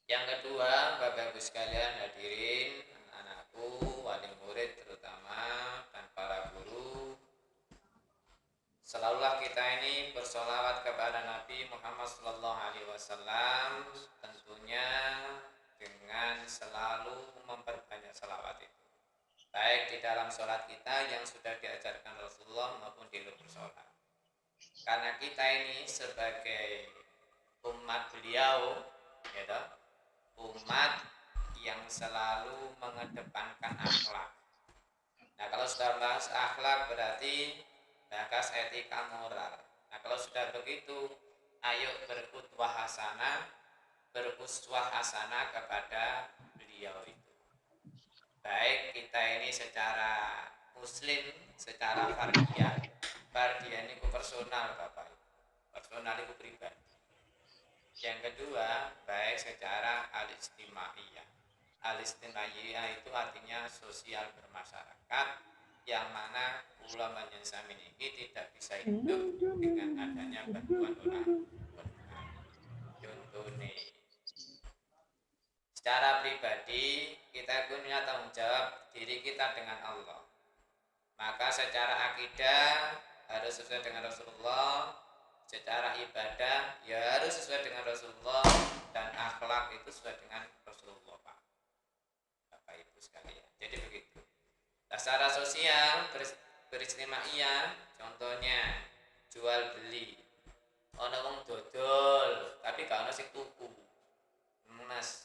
Yang kedua, Bapak Ibu sekalian hadirin, anak-anakku, wali murid terutama dan para guru, selalulah kita ini bersolawat kepada Nabi Muhammad SAW, tentunya dengan selalu memperbanyak selawat itu, baik di dalam sholat kita yang sudah diajarkan Rasulullah maupun di luar sholat. Karena kita ini sebagai umat beliau, ya toh, umat yang selalu mengedepankan akhlak. Nah kalau sudah bahas akhlak berarti bahas etika moral. Nah kalau sudah begitu, ayo beruswah hasanah kepada beliau itu. Baik kita ini secara muslim, secara fardiyah ini personal Bapak Ibu, personal itu pribadi. Yang kedua, baik secara al-istimaiyah. Al-istimaiyah itu artinya sosial bermasyarakat, yang mana ulama menyensamin ini tidak bisa hidup dengan adanya bantuan orang. Contohnya, secara pribadi kita punya tanggung jawab diri kita dengan Allah. Maka secara akidah harus sesuai dengan Rasulullah, secara ibadah ya harus sesuai dengan Rasulullah, dan akhlak itu sesuai dengan Rasulullah Pak, Bapak Ibu sekalian. Jadi begitu. Nah, secara sosial beristimaiyah, contohnya jual beli, ono wong dodol tapi gak ono sing tuku. Mas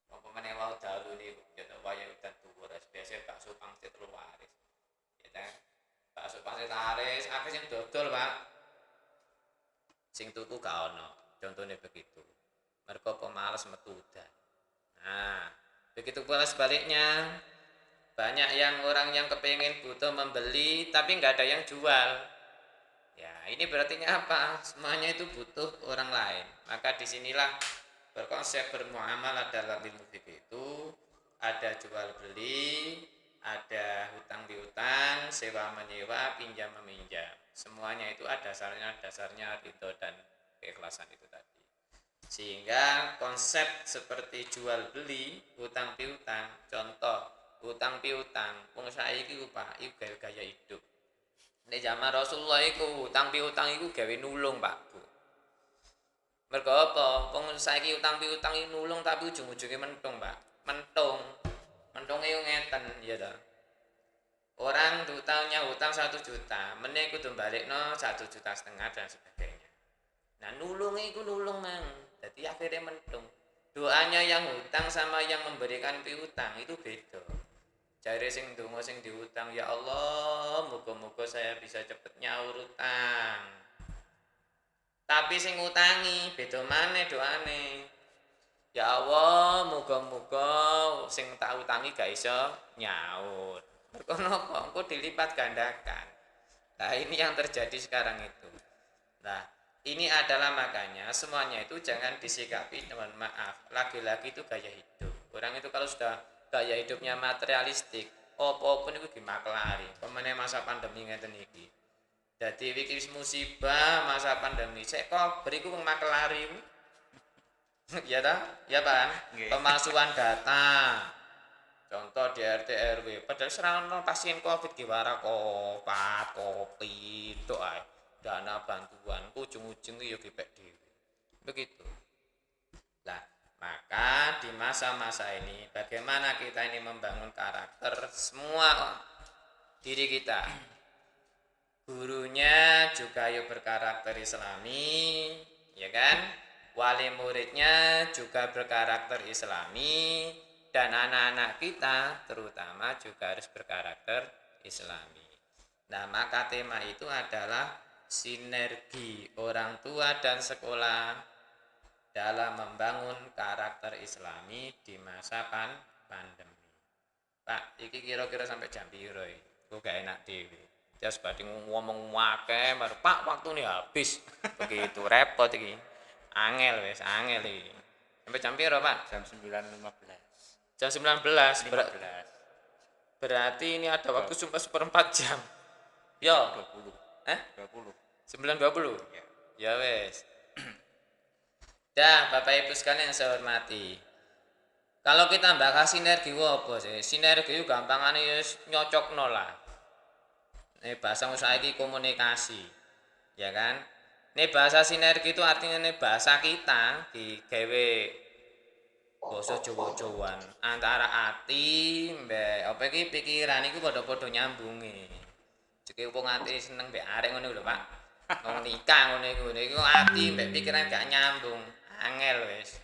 apa meneh wae dalu niku ya waya udan tuwa biasa bakso pangsit luaris. Ya ta. Bakso pangsit laris, akeh sing dodol, Pak. Sing tuku gak ono, contohnya begitu. Mereka pemalas metu udan. Nah, begitu pula sebaliknya, banyak yang orang yang kepengen butuh membeli tapi nggak ada yang jual. Ya, ini berarti apa? Semuanya itu butuh orang lain. Maka disinilah berkonsep bermuamalah dalam ilmu fikih itu ada jual beli, ada hutang piutang, sewa menyewa, pinjam meminjam. Semuanya itu ada dasarnya ridho dan keikhlasan itu tadi. Sehingga konsep seperti jual beli, hutang piutang, contoh hutang piutang, wong saiki ku Pak, iku gaya hidup. Nek zaman Rasulullah iku hutang piutang iku gawe nulung Pak Bu. Mergo apa? Wong saiki hutang piutang iku nulung tapi ujung-ujunge mentung Pak. mentung. Mentunge yo ngeten ya ta. Orang hutangnya hutang 1 juta, meneh kudu balikno 1,5 juta dan sebagainya. Nah, nulung iku nulung mang. Jadi akhirnya mentung. Doanya yang hutang sama yang memberikan piutang itu beda. Jare sing donga sing diutang, ya Allah, muga-muga saya bisa cepet nyaur utang. Tapi sing ngutangi beda maneh doane. Ya Allah, muga-muga sing tak utangi gak iso nyaur. Mergo napa? Engko dilipat gandakan. Nah, ini yang terjadi sekarang itu. Nah, ini adalah makanya semuanya itu jangan disikapi mohon maaf. Lagi-lagi itu gaya hidup. Orang itu kalau sudah gaya hidupnya materialistik, apa-apa niku dimaklari. Pemene masa pandemi ngeten iki. Dadi iki musibah masa pandemi. Sik kok beriku wong maklari. Ya ta? Ya Pak. Nggih. Pemalsuan data. Contoh di RT RW, padahal serana pasien Covid ki warak opat, kopi, tok ae. Dana bantuan ujung-ujung ya gepek dhewe. Begitu. Nah, maka di masa-masa ini bagaimana kita ini membangun karakter semua diri kita. Gurunya juga yuk berkarakter Islami, ya kan? Wali muridnya juga berkarakter Islami, dan anak-anak kita terutama juga harus berkarakter Islami. Nah, maka tema itu adalah sinergi orang tua dan sekolah dalam membangun karakter Islami di masa pandemi. Pak, iki kira-kira sampai jam piro iki? Kok gak enak dhewe. Jas badhe ngomong akeh, baru Pak waktu ini habis. Begitu repot iki. Angel wis, angel iki. Sampai jam piro, Pak? Jam 9.15. Jam 19. 15. Berarti ini ada waktu sampai seperempat jam. Yo. 20. 20. 9.20. Ya wes. Dah, Bapak Ibu sekalian yang saya hormati. Kalau kita bahas sinergi apa sih? Sinergi itu gampangane ya nyocokno lah. Bahasa saiki komunikasi. Ya kan? Bahasa sinergi itu artinya bahasa kita digawe basa Jawa-Jawaan antara ati mbek apa iki pikiran iku padha-padha nyambunge. Jeke wong ati seneng mbek arek ngono lho, Pak. Wong nikah ngono iku ati mbek pikiran gak nyambung. Angel wis.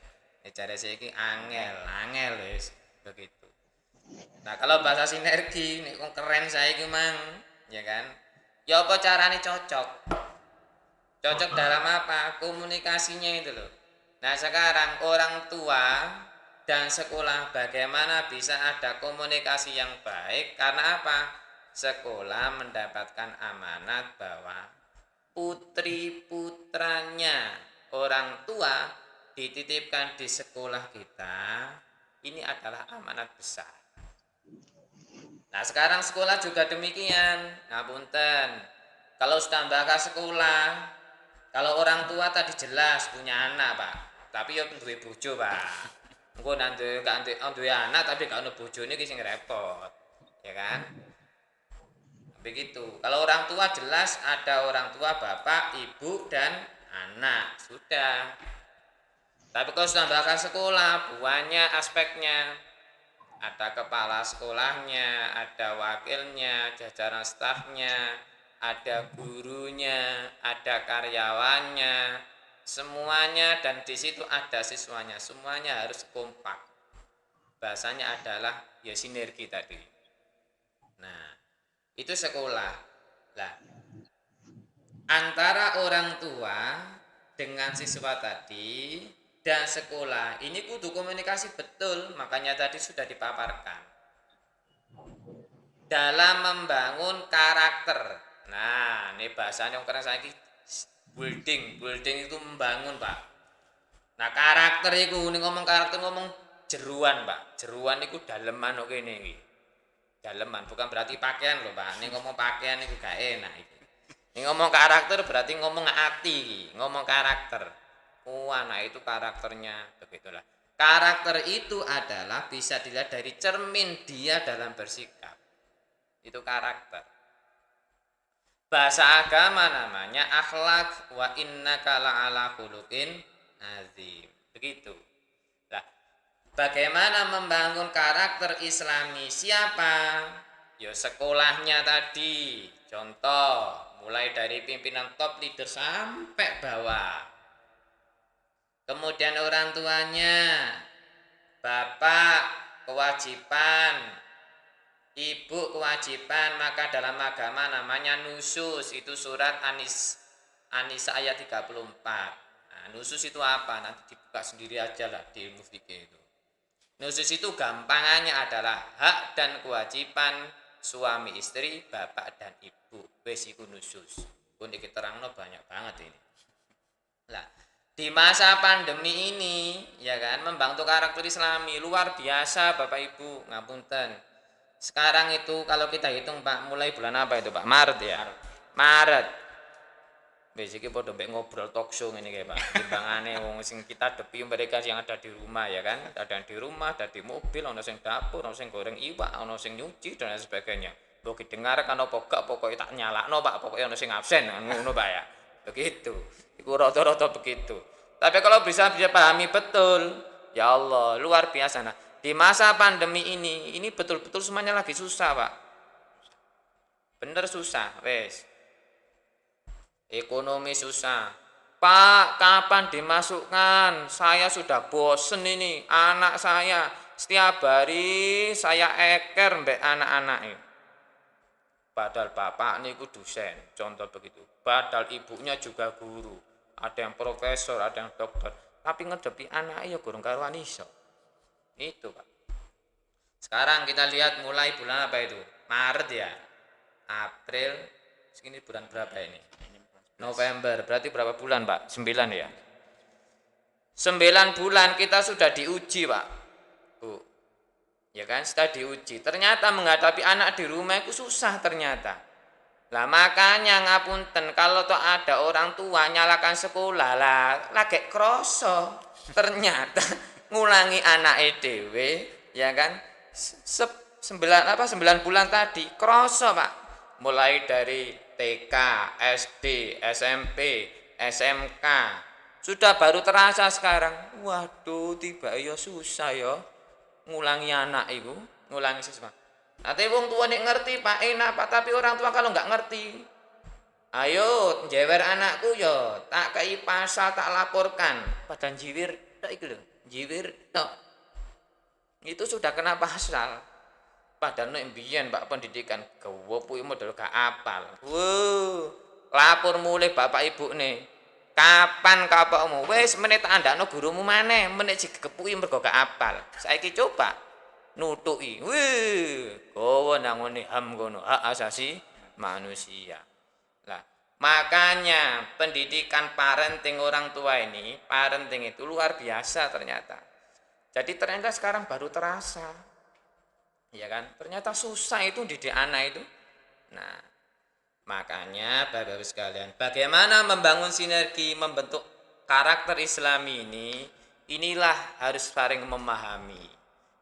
Jare saiki angel wis begitu. Nah, kalau bahasa sinergi nek keren saiki mang, ya kan? Ya apa carane cocok? Cocok dalam apa? Komunikasinya itu loh. Nah, sekarang orang tua dan sekolah bagaimana bisa ada komunikasi yang baik? Karena apa? Sekolah mendapatkan amanat bahwa putri putranya orang tua dititipkan di sekolah kita, ini adalah amanat besar. Nah, sekarang sekolah juga demikian. Ngapunten, kalau sudah bahas sekolah, kalau orang tua tadi jelas punya anak, Pak, tapi ya duwe bojo, Pak. Engko nanti duwe anak tapi gak ono bojone iki sing repot. Ya kan? Begitu. Kalau orang tua jelas ada orang tua, bapak, ibu dan anak. Sudah. Tapi kalau sudah bahas sekolah, banyak aspeknya. Ada kepala sekolahnya, ada wakilnya, jajaran stafnya, ada gurunya, ada karyawannya, semuanya, dan di situ ada siswanya. Semuanya harus kompak. Bahasanya adalah ya sinergi tadi. Nah, itu sekolah. Nah, antara orang tua dengan siswa tadi dan sekolah ini kudu komunikasi betul, makanya tadi sudah dipaparkan dalam membangun karakter. Nah, ini bahasanya yang keren saiki building itu membangun, Pak. Nah, karakter itu ini ngomong karakter ngomong jeruan, Pak. Jeruan itu daleman oke ini. Daleman bukan berarti pakaian loh, Pak. Ini ngomong pakaian itu gak enak itu. Ini ngomong karakter berarti ngomong hati, ngomong karakter. Nah itu karakternya, begitulah. Karakter itu adalah bisa dilihat dari cermin dia dalam bersikap. Itu karakter. Bahasa agama namanya akhlak, wa innaka la'ala khuluqin azim. Begitu. Nah, Bagaimana membangun karakter Islami? Siapa? Ya sekolahnya tadi. Contoh, mulai dari pimpinan top leader sampai bawah. Kemudian orang tuanya, bapak kewajiban, ibu kewajiban, maka dalam agama namanya nusus. Itu surat An-Nisa ayat 34. Nah, nusus itu apa? Nanti dibuka sendiri aja lah di ilmu fikih itu. Nusus itu gampangannya adalah hak dan kewajiban suami istri, bapak dan ibu. Wes iku nusus. Pun diterangno banyak banget ini. Lah, di masa pandemi ini ya kan membantu karakter Islami luar biasa Bapak Ibu, ngapunten. Sekarang itu kalau kita hitung Pak, mulai bulan apa itu Pak? Maret ya. Maret. Wis iki padha mbek ngobrol talk show ngene kae Pak. Timbangane wong sing kita depi mereka yang ada di rumah ya kan. Ada yang di rumah, ada di mobil, ana sing dapur, ana sing goreng iwak, ana sing nyuci dan lain sebagainya. Mbok didengarkan apa gak pokoke tak nyalakno Pak, pokoke ana sing absen ngono Pak ya. Begitu. Iku rata-rata begitu. Tapi kalau bisa pahami betul, ya Allah, luar biasa. Nah, di masa pandemi ini betul-betul semuanya lagi susah Pak. Bener susah, wes. Ekonomi susah. Pak, kapan dimasukkan? Saya sudah bosen ini. Anak saya setiap hari saya eker mbek anak-anak ini. Padahal bapak niku dosen, contoh begitu. Padahal ibunya juga guru. Ada yang profesor, ada yang dokter. Tapi ngedepi anaknya ya gurung karuan iso. Itu Pak. Sekarang kita lihat mulai bulan apa itu? Maret ya. April. Ini bulan berapa ini? November, berarti berapa bulan Pak? 9 ya? 9 bulan kita sudah diuji Pak. Bu. Ya kan, sudah diuji. Ternyata menghadapi anak di rumah itu susah ternyata. Lah makanya ngapunten kalau toh ada orang tua nyalakan sekolah lah lagi kroso. Ternyata ngulangi anak dhewe ya kan 9 bulan tadi kroso Pak. Mulai dari TK, SD, SMP, SMK. Sudah baru terasa sekarang. Waduh, tiba ya susah ya. Ngulangi anak itu, ngulangi siswa. Nanti wong tua nek ngerti Pak enak Pak, tapi orang tua kalau nggak ngerti. Ayo jewer anakku yo, tak kei pasal tak laporkan. Padahal jiwir tok iku lho, jiwir tok. Itu sudah kena pasal. Padahal nek mbiyen Pak pendidikan gowo-puwi model gak apal. Lapor mulai bapak ibu nih. Kapan kapokmu? Wis menit tak andakno gurumu maneh, menit digepuki mergo gak apal. Saiki coba nutuki. Gowo nang ngene HAM ngono, hak asasi manusia. Lah, makanya pendidikan parenting orang tua ini, parenting itu luar biasa ternyata. Jadi ternyata sekarang baru terasa. Ya kan? Ternyata susah itu didik anak itu. Nah, makanya Bapak-Ibu sekalian, bagaimana membangun sinergi membentuk karakter Islami ini? Inilah harus saling memahami.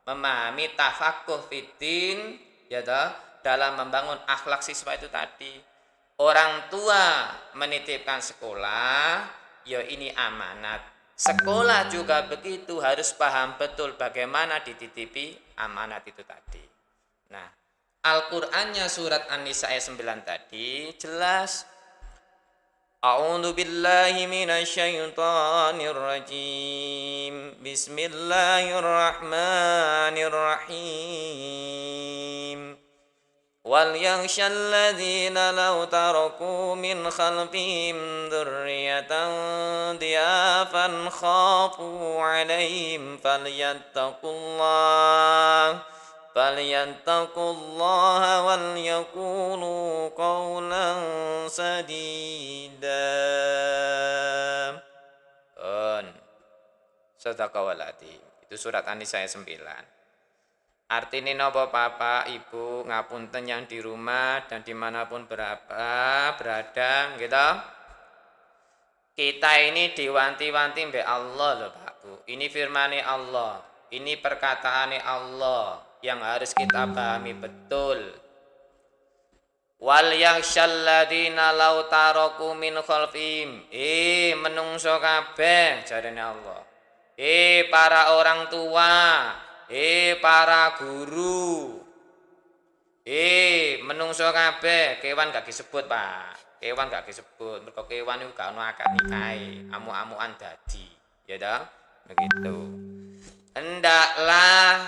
Memahami tafakuh fiddin ya toh, dalam membangun akhlak siswa itu tadi. Orang tua menitipkan sekolah, ya ini amanat. Sekolah juga begitu, harus paham betul bagaimana dititipi amanat itu tadi. Nah, Al-Qur'annya surat An-Nisa ayat 9 tadi jelas. A'udzu billahi minasyaitonir rajim. Bismillahirrahmanirrahim. وَلْيَخْشَ الَّذِينَ لَوْ تَرَكُوا مِنْ خَلْفِهِمْ ذُرِّيَّةً ضِعَافًا خَافُوا عَلَيْهِمْ فَلْيَتَّقُوا اللَّهَ وَلْيَقُولُوا قَوْلًا سَدِيدًا. Sadaqallahul adzim. Itu surat An-Nisa ayat 9. Artinya napa Bapak Ibu ngapunten yang di rumah dan dimanapun berada gitu. Kita ini diwanti-wanti mbek Allah loh Pak Bu. Ini firman Allah, ini perkataan Allah yang harus kita pahami betul. Wal yakhshalladzina law taraku min khalfihim. Menungso kabeh jarene Allah. Para orang tua, para guru, menungso kabeh, kewan gak disebut, Pak. Kewan gak disebut. Mergo kewan iku gak ono akad nikahe, amuk-amukan dadi. Ya toh? Begitu. Hendaklah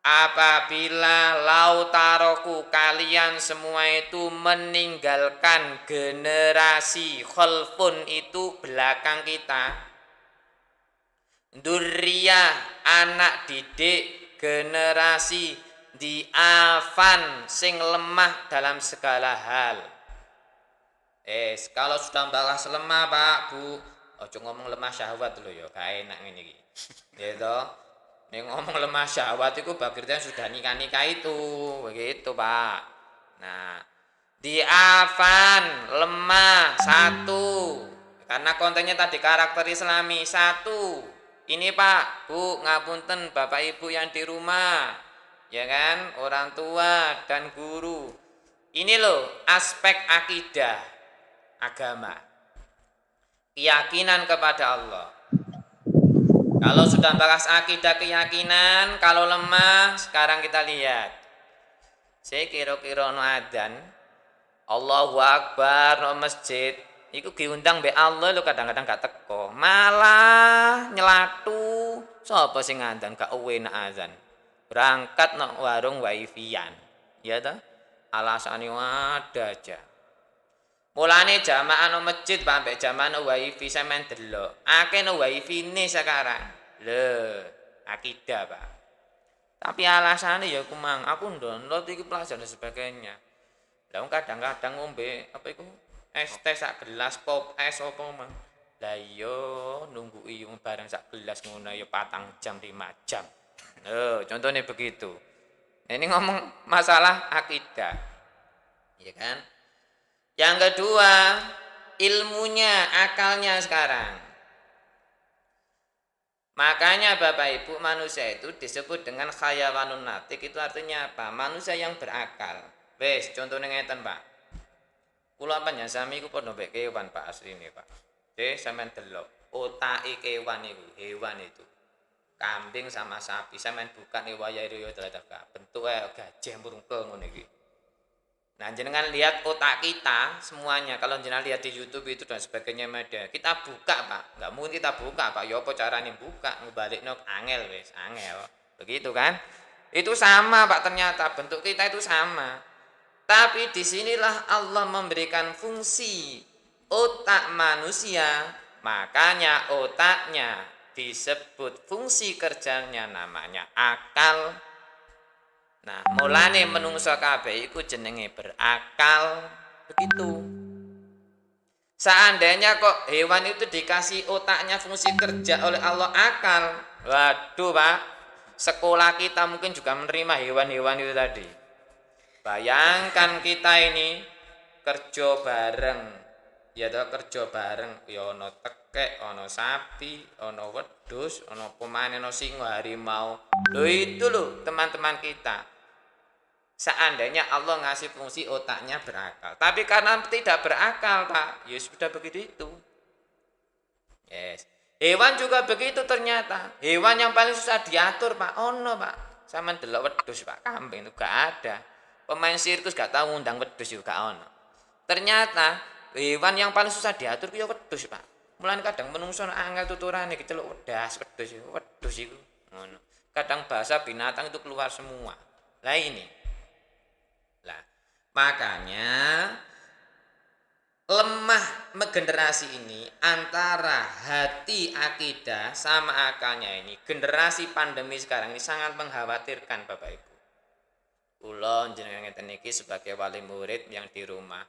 apabila lautaroku kalian semua itu meninggalkan generasi khalfun itu belakang kita, durriyah anak didik, generasi diafan sing lemah dalam segala hal. Kalau sudah bahas lemah Pak Bu, ojo ngomong lemah syahwat lho ya, gak enak ngene iki. Ya toh. Nek ngomong lemah syahwat itu bagirnya sudah nikah-nikah itu, begitu Pak. Nah, diafan lemah satu, karena kontennya tadi karakter Islami satu. Ini Pak, Bu, ngapunten Bapak Ibu yang di rumah, ya kan, orang tua dan guru. Ini loh aspek akidah agama, keyakinan kepada Allah. Kalau sudah bahas akidah keyakinan, kalau lemah, sekarang kita lihat. Saya kira-kira no adzan, Allahu Akbar no masjid, iku diundang be Allah lo kadang-kadang gak teko, malah nyelatu. Sapa sing ngadzan gak enak azan. Berangkat no warung wifi-an. Ya toh? Alasane ada aja. Mulane jamaah no masjid sampai jamaah no wifi sampean delok. Akeh no wifi ini sekarang. Lho, akidah, Pak. Tapi alasannya ya kumang, aku download iki pelajaran dan sebagainya. Lah kadang-kadang ngombe apa iku? Es teh sak gelas pop es apa mang. Lah iya nunggu iyung bareng sak gelas ngono ya 4 jam 5 jam. Lho, contohnya begitu. Ini ngomong masalah akidah. Ya kan? Yang kedua, ilmunya, akalnya sekarang. Makanya Bapak Ibu, manusia itu disebut dengan khayawanun natik. Itu artinya apa? Manusia yang berakal. Wes, contohnya ngeten, Pak. Kula panjenengan sami iku padha mbek kewan, Pak, asline, Pak. Sampean delok, otake kewan iku, hewan itu. Kambing sama sapi, sampean buka nih wayahe yo telah bentuke gajah murungkel ngono iki. Nah, jenengan lihat otak kita semuanya. Kalau jenengan lihat di YouTube itu dan sebagainya media, kita buka Pak. Nggak mungkin kita buka Pak. Ya apa caranya buka? Ngebalikno angel wes, angel. Begitu kan? Itu sama Pak, ternyata bentuk kita itu sama. Tapi disinilah Allah memberikan fungsi otak manusia. Makanya otaknya disebut fungsi kerjanya namanya akal. Nah, mulane menungso kabeh iku jenenge berakal, begitu. Seandainya kok hewan itu dikasih otaknya fungsi kerja oleh Allah akal, waduh Pak, sekolah kita mungkin juga menerima hewan-hewan itu tadi. Bayangkan kita ini kerja bareng, ya toh kerja bareng, ya ono tekek, ono sapi, ono wedhus, ono pemain, ono singa, harimau. Loh itu loh teman-teman kita. Seandainya Allah ngasih fungsi otaknya berakal. Tapi karena tidak berakal Pak, ya sudah begitu itu. Yes. Hewan juga begitu ternyata. Hewan yang paling susah diatur Pak, ono Pak. Sama delok wedhus Pak, kambing itu gak ada. Pemain sirkus gak tahu ngundang wedhus juga gak ono. Ternyata hewan yang paling susah diatur itu ya wedhus Pak. Mulane kadang menungso angel tuturane keceluk wedhus iku ngono. Kadang bahasa binatang itu keluar semua. Lah ini. Lah, makanya lemah generasi ini antara hati akidah sama akalnya ini. Generasi pandemi sekarang ini sangat mengkhawatirkan Bapak Ibu. Kula jenengan ngeten iki sebagai wali murid yang di rumah.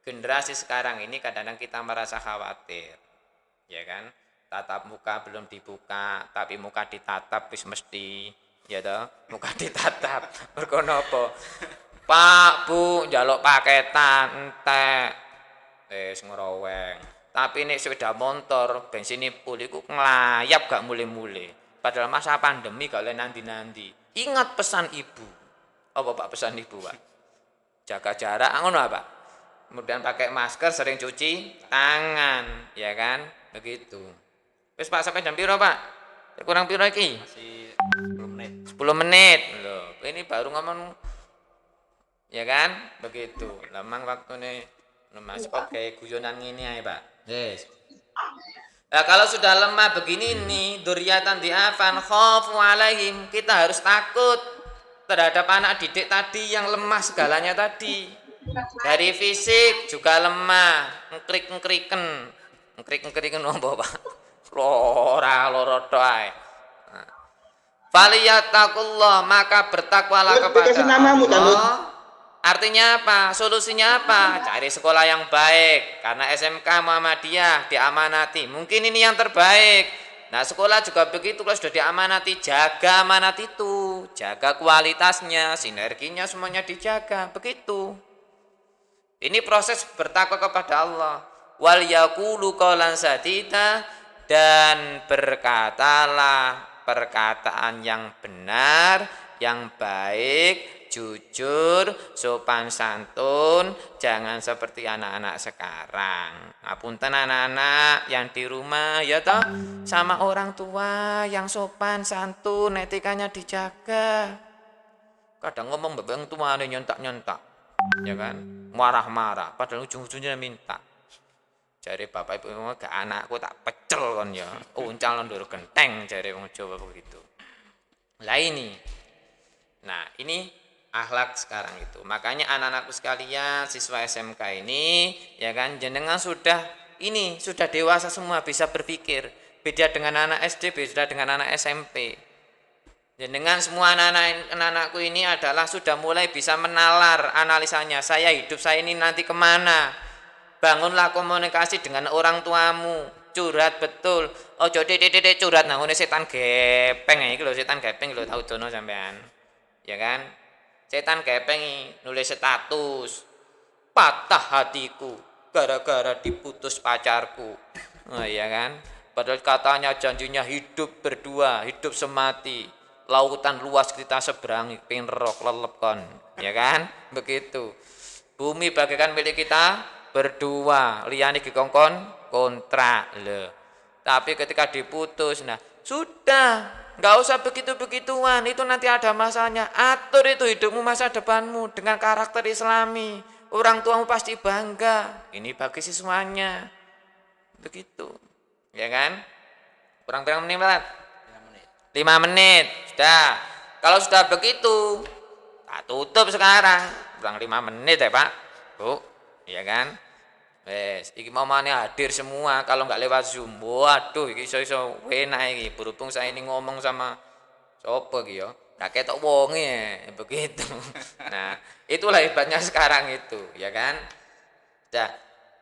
Generasi sekarang ini kadang-kadang kita merasa khawatir. Ya kan? Tatap muka belum dibuka, tapi muka ditatap wis mesti, ya toh? Muka ditatap. Mergo napa? Pak, Bu, njaluk paketan entek. Ngroweng. Tapi nek sepeda motor, bensin full iku nglayap gak mule-mule. Padahal masa pandemi gak oleh nanti-nanti. Ingat pesan Ibu. Apa Pak pesan Ibu, Pak? Jaga jarak, ngono apa? Kemudian pakai masker, sering cuci tangan, ya kan? Begitu. Wis Pak sampai jam piro Pak? Kurang piro iki? Masih 10 menit. 10 menit. Loh, ini baru ngomong ya kan? Begitu. Lemang waktune Mas kok kayak guyonan ngene ae, Pak. Yes. Nah, kalau sudah lemah begini nih, dzurriatan di'afan khafu alaihim, kita harus takut terhadap anak didik tadi yang lemah segalanya tadi. Dari fisik juga lemah, ngkrik-ngkriken opo, Pak? Loro tok ae. Faliyatakullah, maka bertakwalah kepada Allah. Artinya apa? Solusinya apa? Cari sekolah yang baik. Karena SMK Muhammadiyah diamanati. Mungkin ini yang terbaik. Nah, sekolah juga begitu. Kalau sudah diamanati, jaga amanat itu. Jaga kualitasnya, sinerginya semuanya dijaga. Begitu. Ini proses bertakwa kepada Allah. Wal yaqulu qawlan sadida, dan berkatalah perkataan yang benar, yang baik, jujur, sopan santun, jangan seperti anak-anak sekarang. Ngapunten anak-anak yang di rumah ya toh, sama orang tua yang sopan santun, etikanya dijaga. Kadang ngomong bebeng tua ada nyontak-nyontak, ya kan, marah-marah, padahal ujung-ujungnya minta. Jare bapak ibu gak anakku tak pecel kon ya. Uncal ndur genteng jare wong Jawa begitu. Lah ini. Nah, ini akhlak sekarang itu. Makanya anak-anakku sekalian, siswa SMK ini ya kan jenengan sudah dewasa semua, bisa berpikir. Beda dengan anak SD, beda dengan anak SMP. Jenengan semua anak-anakku ini adalah sudah mulai bisa menalar analisanya. Hidup saya ini nanti kemana? Bangunlah komunikasi dengan orang tuamu, curhat betul. Ojo titik curhat nang ngene setan gepeng iki lho, setan gepeng lho tau dono sampean. Ya kan? Setan gepeng nulis status. Patah hatiku gara-gara diputus pacarku. Oh iya kan? Padahal katanya janjinya hidup berdua, hidup semati. Lautan luas kita seberangi, pengen rok lelep kon. Ya kan? Begitu. Bumi bagaikan milik kita berdua, liyane dikongkon kontrak lho. Tapi ketika diputus, nah sudah, nggak usah begitu-begituan, itu nanti ada masanya. Atur itu hidupmu, masa depanmu dengan karakter Islami. Orang tuamu pasti bangga. Ini bagi siswanya. Begitu. Ya kan? Kurang-kurang menit, Pak? 5 menit. Sudah. Kalau sudah begitu, tak tutup sekarang. Kurang 5 menit ya, Pak. Bu. Ya kan? Wes, iki mamane hadir semua kalau nggak lewat Zoom. Waduh, iki iso enak iki. Berhubung saya ini ngomong sama sapa iki ya? Gak ketok wonge, begitu. Nah, itulah hebatnya sekarang itu, ya kan? Nah,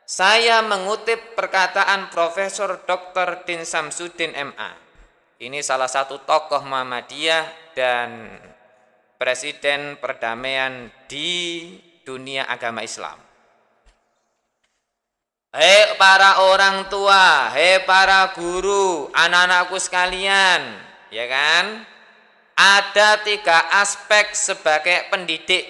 saya mengutip perkataan Profesor Dr. Din Samsudin MA. Ini salah satu tokoh Muhammadiyah dan presiden perdamaian di dunia agama Islam. Hei para orang tua, hei para guru, anak-anakku sekalian, ya kan? Ada 3 aspek sebagai pendidik.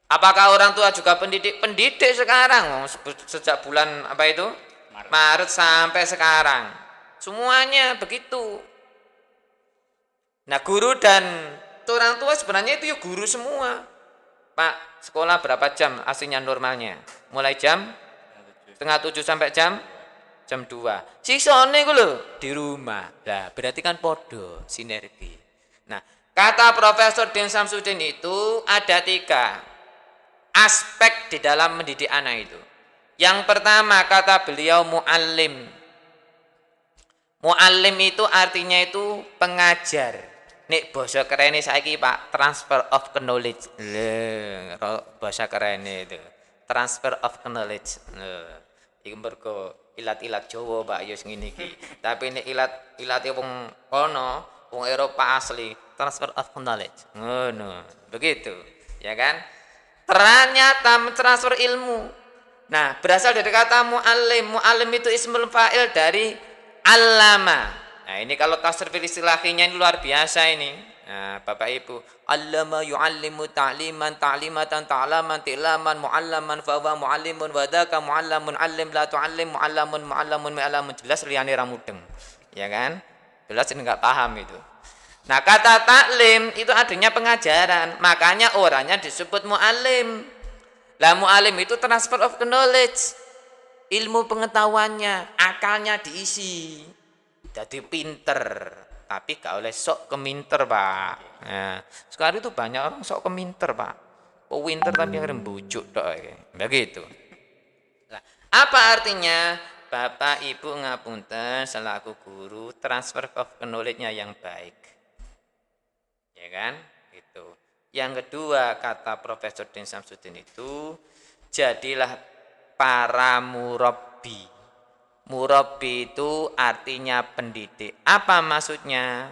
Apakah orang tua juga pendidik? Pendidik sekarang, sejak bulan apa itu? Maret sampai sekarang. Semuanya begitu. Nah, guru dan orang tua sebenarnya itu ya guru semua. Pak, sekolah berapa jam aslinya normalnya? Mulai jam 6:30 sampai jam 2. Sisone ku lho di rumah. Lah, berarti kan podo sinergi. Nah, kata Profesor Din Samsudin itu ada 3 aspek di dalam mendidik anak itu. Yang pertama kata beliau muallim. Muallim itu artinya itu pengajar. Nek basa kerene saiki Pak, transfer of knowledge. Bahasa kerene itu. Transfer of knowledge. Iki mergo ilat-ilat Jawa Pak ya ngene iki. Tapi nek ilate wong kono, wong Eropa asli, transfer of knowledge. Ngono. Begitu. Ya kan? Ternyata transfer ilmu. Nah, berasal dari kata muallim. Muallim itu ismul fa'il dari allama. Nah, ini kalau tafsir fil istilahinya ini luar biasa ini. Nah, Bapak Ibu, allama yu'allimu ta'liman ta'limatan ta'laman ti'laman mu'allaman fa huwa mu'allimun wa dzaka mu'allamun 'allim la tu'allim mu'allamun mu'allamun mi'allamun, jelas liyane ra mudeng. Ya kan? Jelas ini enggak paham itu. Nah, kata taklim itu artinya pengajaran, makanya orangnya disebut mu'allim. Lah mu'allim itu transfer of knowledge, ilmu pengetahuannya, akalnya diisi. Jadi pinter, tapi gak oleh sok keminter, Pak. Nah, sekarang itu banyak orang sok keminter, Pak. Oh, winter tapi yang bujuk tok. Begitu. Nah, apa artinya? Bapak Ibu ngapunten selaku guru transfer of knowledge-nya yang baik. Ya kan? Gitu. Yang kedua, kata Profesor Din Samsudin itu, jadilah para murabbi. Murabbi itu artinya pendidik. Apa maksudnya?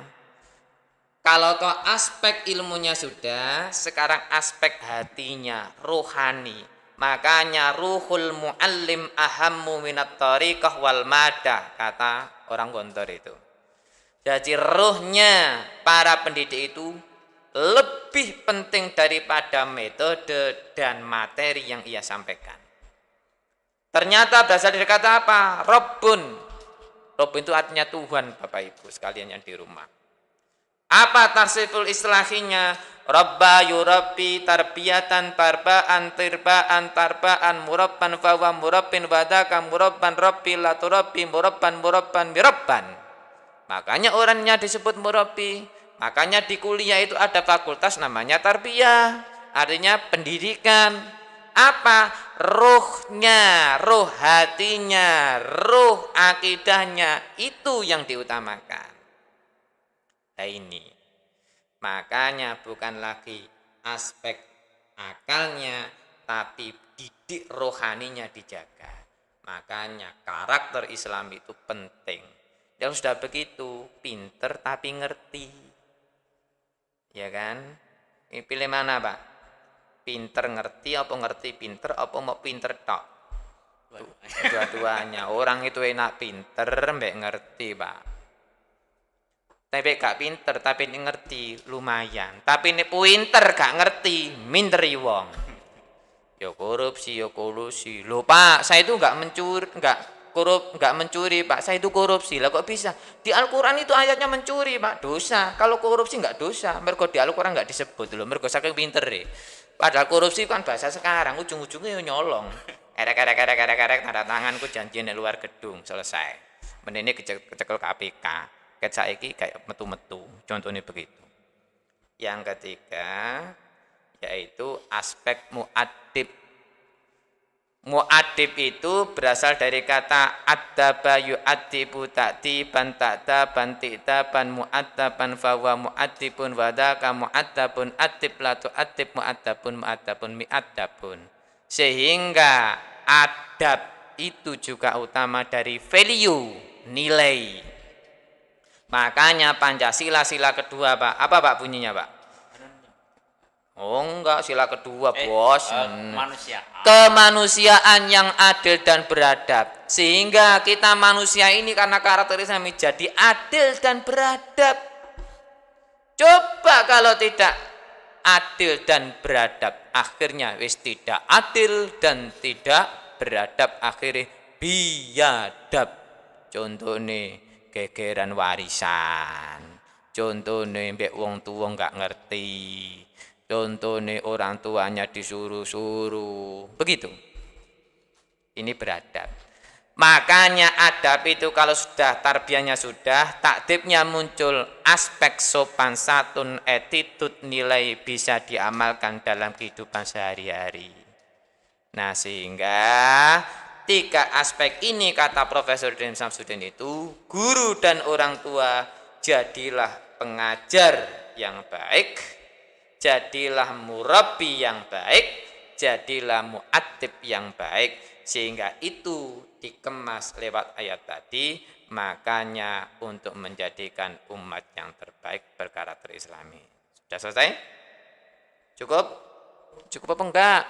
Kalau toh aspek ilmunya sudah, sekarang aspek hatinya, rohani. Makanya ruhul muallim ahammu minat tariqah wal madah, kata orang Gontor itu. Jadi ruhnya para pendidik itu lebih penting daripada metode dan materi yang ia sampaikan. Ternyata berasal dari kata apa? Rabbun. Rabbun itu artinya Tuhan, Bapak Ibu sekalian yang di rumah. Apa tarsiful islahinya? Rabba yurabbi tarbiyatan tarbaan tirbaan tarbaan murabban fawa murabbin wadaka murabban rabbi la turabbi murabban murabban mirabban. Makanya orangnya disebut murabbi. Makanya di kuliah itu ada fakultas namanya tarbiyah. Artinya pendidikan. Apa? Ruhnya, ruh hatinya, ruh akidahnya, itu yang diutamakan. Nah ini, makanya bukan lagi aspek akalnya, tapi didik rohaninya dijaga. Makanya karakter Islam itu penting. Kalau sudah begitu, pinter tapi ngerti. Ya kan? Ini pilih mana, Pak? Pinter ngerti apa ngerti pinter apa mau pinter tok? Dua-duanya. Orang itu enak pinter mbek ngerti, Pak. Tapi gak pinter tapi ini ngerti lumayan. Tapi ini pinter gak ngerti minderi wong. Ya korupsi, ya kolusi. Loh Pak, saya itu gak mencuri, gak mencuri, Pak. Saya itu korupsi. Lah kok bisa? Di Al-Qur'an itu ayatnya mencuri, Pak. Dosa. Kalau korupsi gak dosa. Mergo di Al-Qur'an gak disebut loh. Mergo saking pinter deh. Padahal korupsi kan bahasa sekarang, ujung-ujungnya nyolong. Erek tanda tanganku janjian di luar gedung, selesai. Menini kecekel KPK. Kayak saiki kayak metu-metu. Contohnya begitu. Yang ketiga yaitu aspek mu'addib. Mu'addib itu berasal dari kata addaba yu'addibu ta'diban ta'daban ti'daban mu'addaban fawa mu'addibun wadaka mu'addabun addib la tu'addib mu'addabun mi'addabun. Sehingga adab itu juga utama dari value, nilai. Makanya Pancasila sila kedua, Pak. Apa Pak bunyinya, Pak? Oh enggak, sila kedua, Bos. Kemanusiaan yang adil dan beradab. Sehingga kita manusia ini karena karakteristik kami jadi adil dan beradab. Coba kalau tidak adil dan beradab, akhirnya wis tidak adil dan tidak beradab, akhirnya biadab. Contohnya gegeran warisan. Contohnya mbek wong tua enggak ngerti. Contohnya orang tuanya disuruh-suruh. Begitu. Ini beradab. Makanya adab itu kalau sudah tarbiyahnya sudah, takdibnya muncul aspek sopan santun, attitude, nilai bisa diamalkan dalam kehidupan sehari-hari. Nah sehingga tiga aspek ini kata Profesor Din Samsudin itu, guru dan orang tua jadilah pengajar yang baik, jadilah murabbi yang baik, jadilah mu'addib yang baik, sehingga itu dikemas lewat ayat tadi. Makanya untuk menjadikan umat yang terbaik berkarakter Islami. Sudah selesai? Cukup? Cukup apa enggak?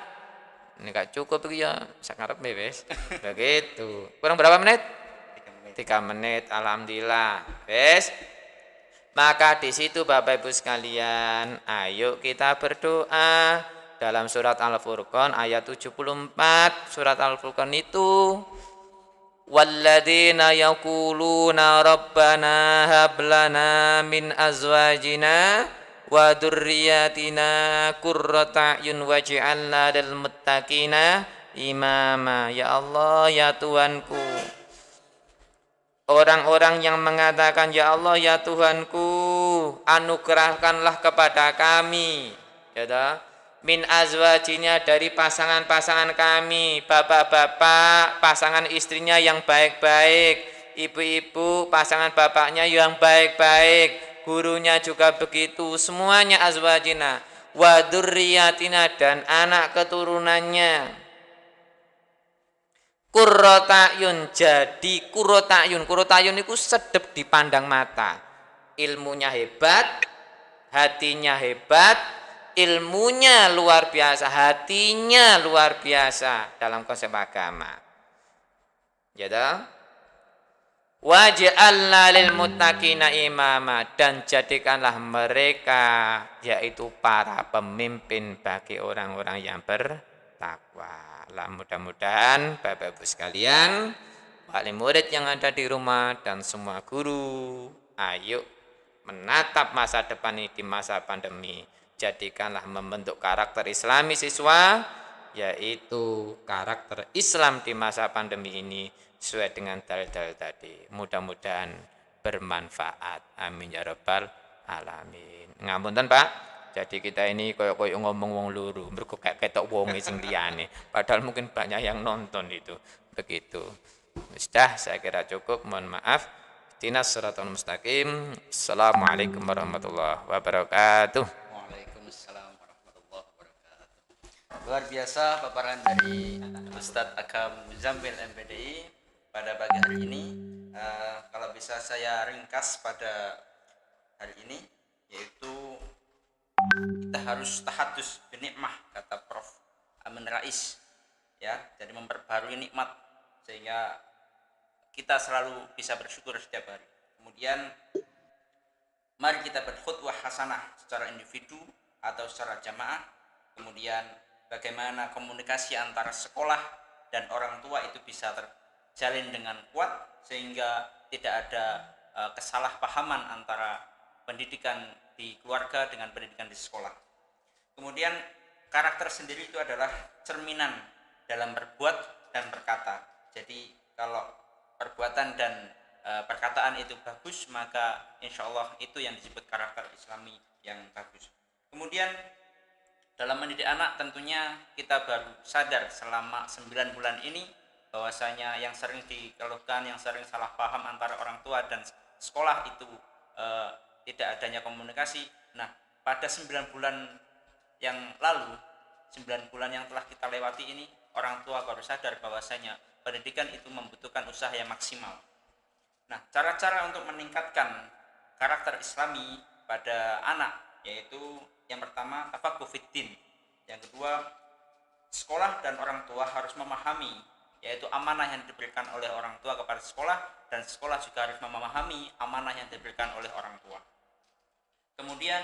Ini enggak cukup ya, sakarep wis. Begitu. Kurang berapa menit? 3 menit. Alhamdulillah. Wes. Maka di situ Bapak Ibu sekalian, ayo kita berdoa dalam surat Al-Furqan ayat 74. Surat Al-Furqan itu walladzina yaquluna rabbana hab lana min azwajina wa dzurriyyatina qurrata a'yun waj'alna lil muttaqina imama. Ya Allah, ya Tuhanku, orang-orang yang mengatakan ya Allah ya Tuhanku, anugerahkanlah kepada kami, ya toh, min azwajinya dari pasangan-pasangan kami, bapak-bapak pasangan istrinya yang baik-baik, ibu-ibu pasangan bapaknya yang baik-baik, gurunya juga begitu, semuanya azwajina, wa dzurriyyatina dan anak keturunannya. Qurrata'yun, jadi qurrata'yun itu sedep dipandang mata, ilmunya hebat, hatinya hebat, ilmunya luar biasa, hatinya luar biasa dalam konsep agama. Ya toh? Waj'alna lil muttaqina imama, dan jadikanlah mereka yaitu para pemimpin bagi orang-orang yang bertakwa. Lah mudah-mudahan Bapak Ibu sekalian, wali murid yang ada di rumah dan semua guru, ayo menatap masa depan ini di masa pandemi. Jadikanlah membentuk karakter Islami siswa, yaitu karakter Islam di masa pandemi ini sesuai dengan dalil-dalil tadi. Mudah-mudahan bermanfaat. Amin ya rabbal alamin. Ngapunten Pak. Jadi kita ini koyok-koyok ngomong wong luru, mergo kayak ketok wong sing liyane. Padahal mungkin banyak yang nonton itu. Begitu. Sudah, saya kira cukup. Mohon maaf. Ihdinas shiratal mustaqim. Assalamualaikum warahmatullahi wabarakatuh. Waalaikumsalam warahmatullahi wabarakatuh. Luar biasa paparan dari Ustadz Agam Muzammil MPDI pada pagi hari ini. Kalau bisa saya ringkas pada hari ini, yaitu kita harus tahadus binikmah, kata Prof. Amin Rais, ya, jadi memperbarui nikmat sehingga kita selalu bisa bersyukur setiap hari. Kemudian mari kita berkhutbah hasanah secara individu atau secara jamaah. Kemudian bagaimana komunikasi antara sekolah dan orang tua itu bisa terjalin dengan kuat sehingga tidak ada kesalahpahaman antara pendidikan di keluarga dengan pendidikan di sekolah. Kemudian karakter sendiri itu adalah cerminan dalam berbuat dan berkata. Jadi kalau perbuatan dan perkataan itu bagus, maka insya Allah itu yang disebut karakter Islami yang bagus. Kemudian dalam mendidik anak tentunya kita baru sadar selama 9 bulan ini bahwasanya yang sering dikeluhkan, yang sering salah paham antara orang tua dan sekolah itu tidak adanya komunikasi. Nah, pada 9 bulan yang lalu, 9 bulan yang telah kita lewati ini, orang tua baru sadar bahwasanya pendidikan itu membutuhkan usaha yang maksimal. Nah, cara-cara untuk meningkatkan karakter Islami pada anak, yaitu yang pertama tafaqquh fiddin, yang kedua sekolah dan orang tua harus memahami, yaitu amanah yang diberikan oleh orang tua kepada sekolah, dan sekolah juga harus memahami amanah yang diberikan oleh orang tua. Kemudian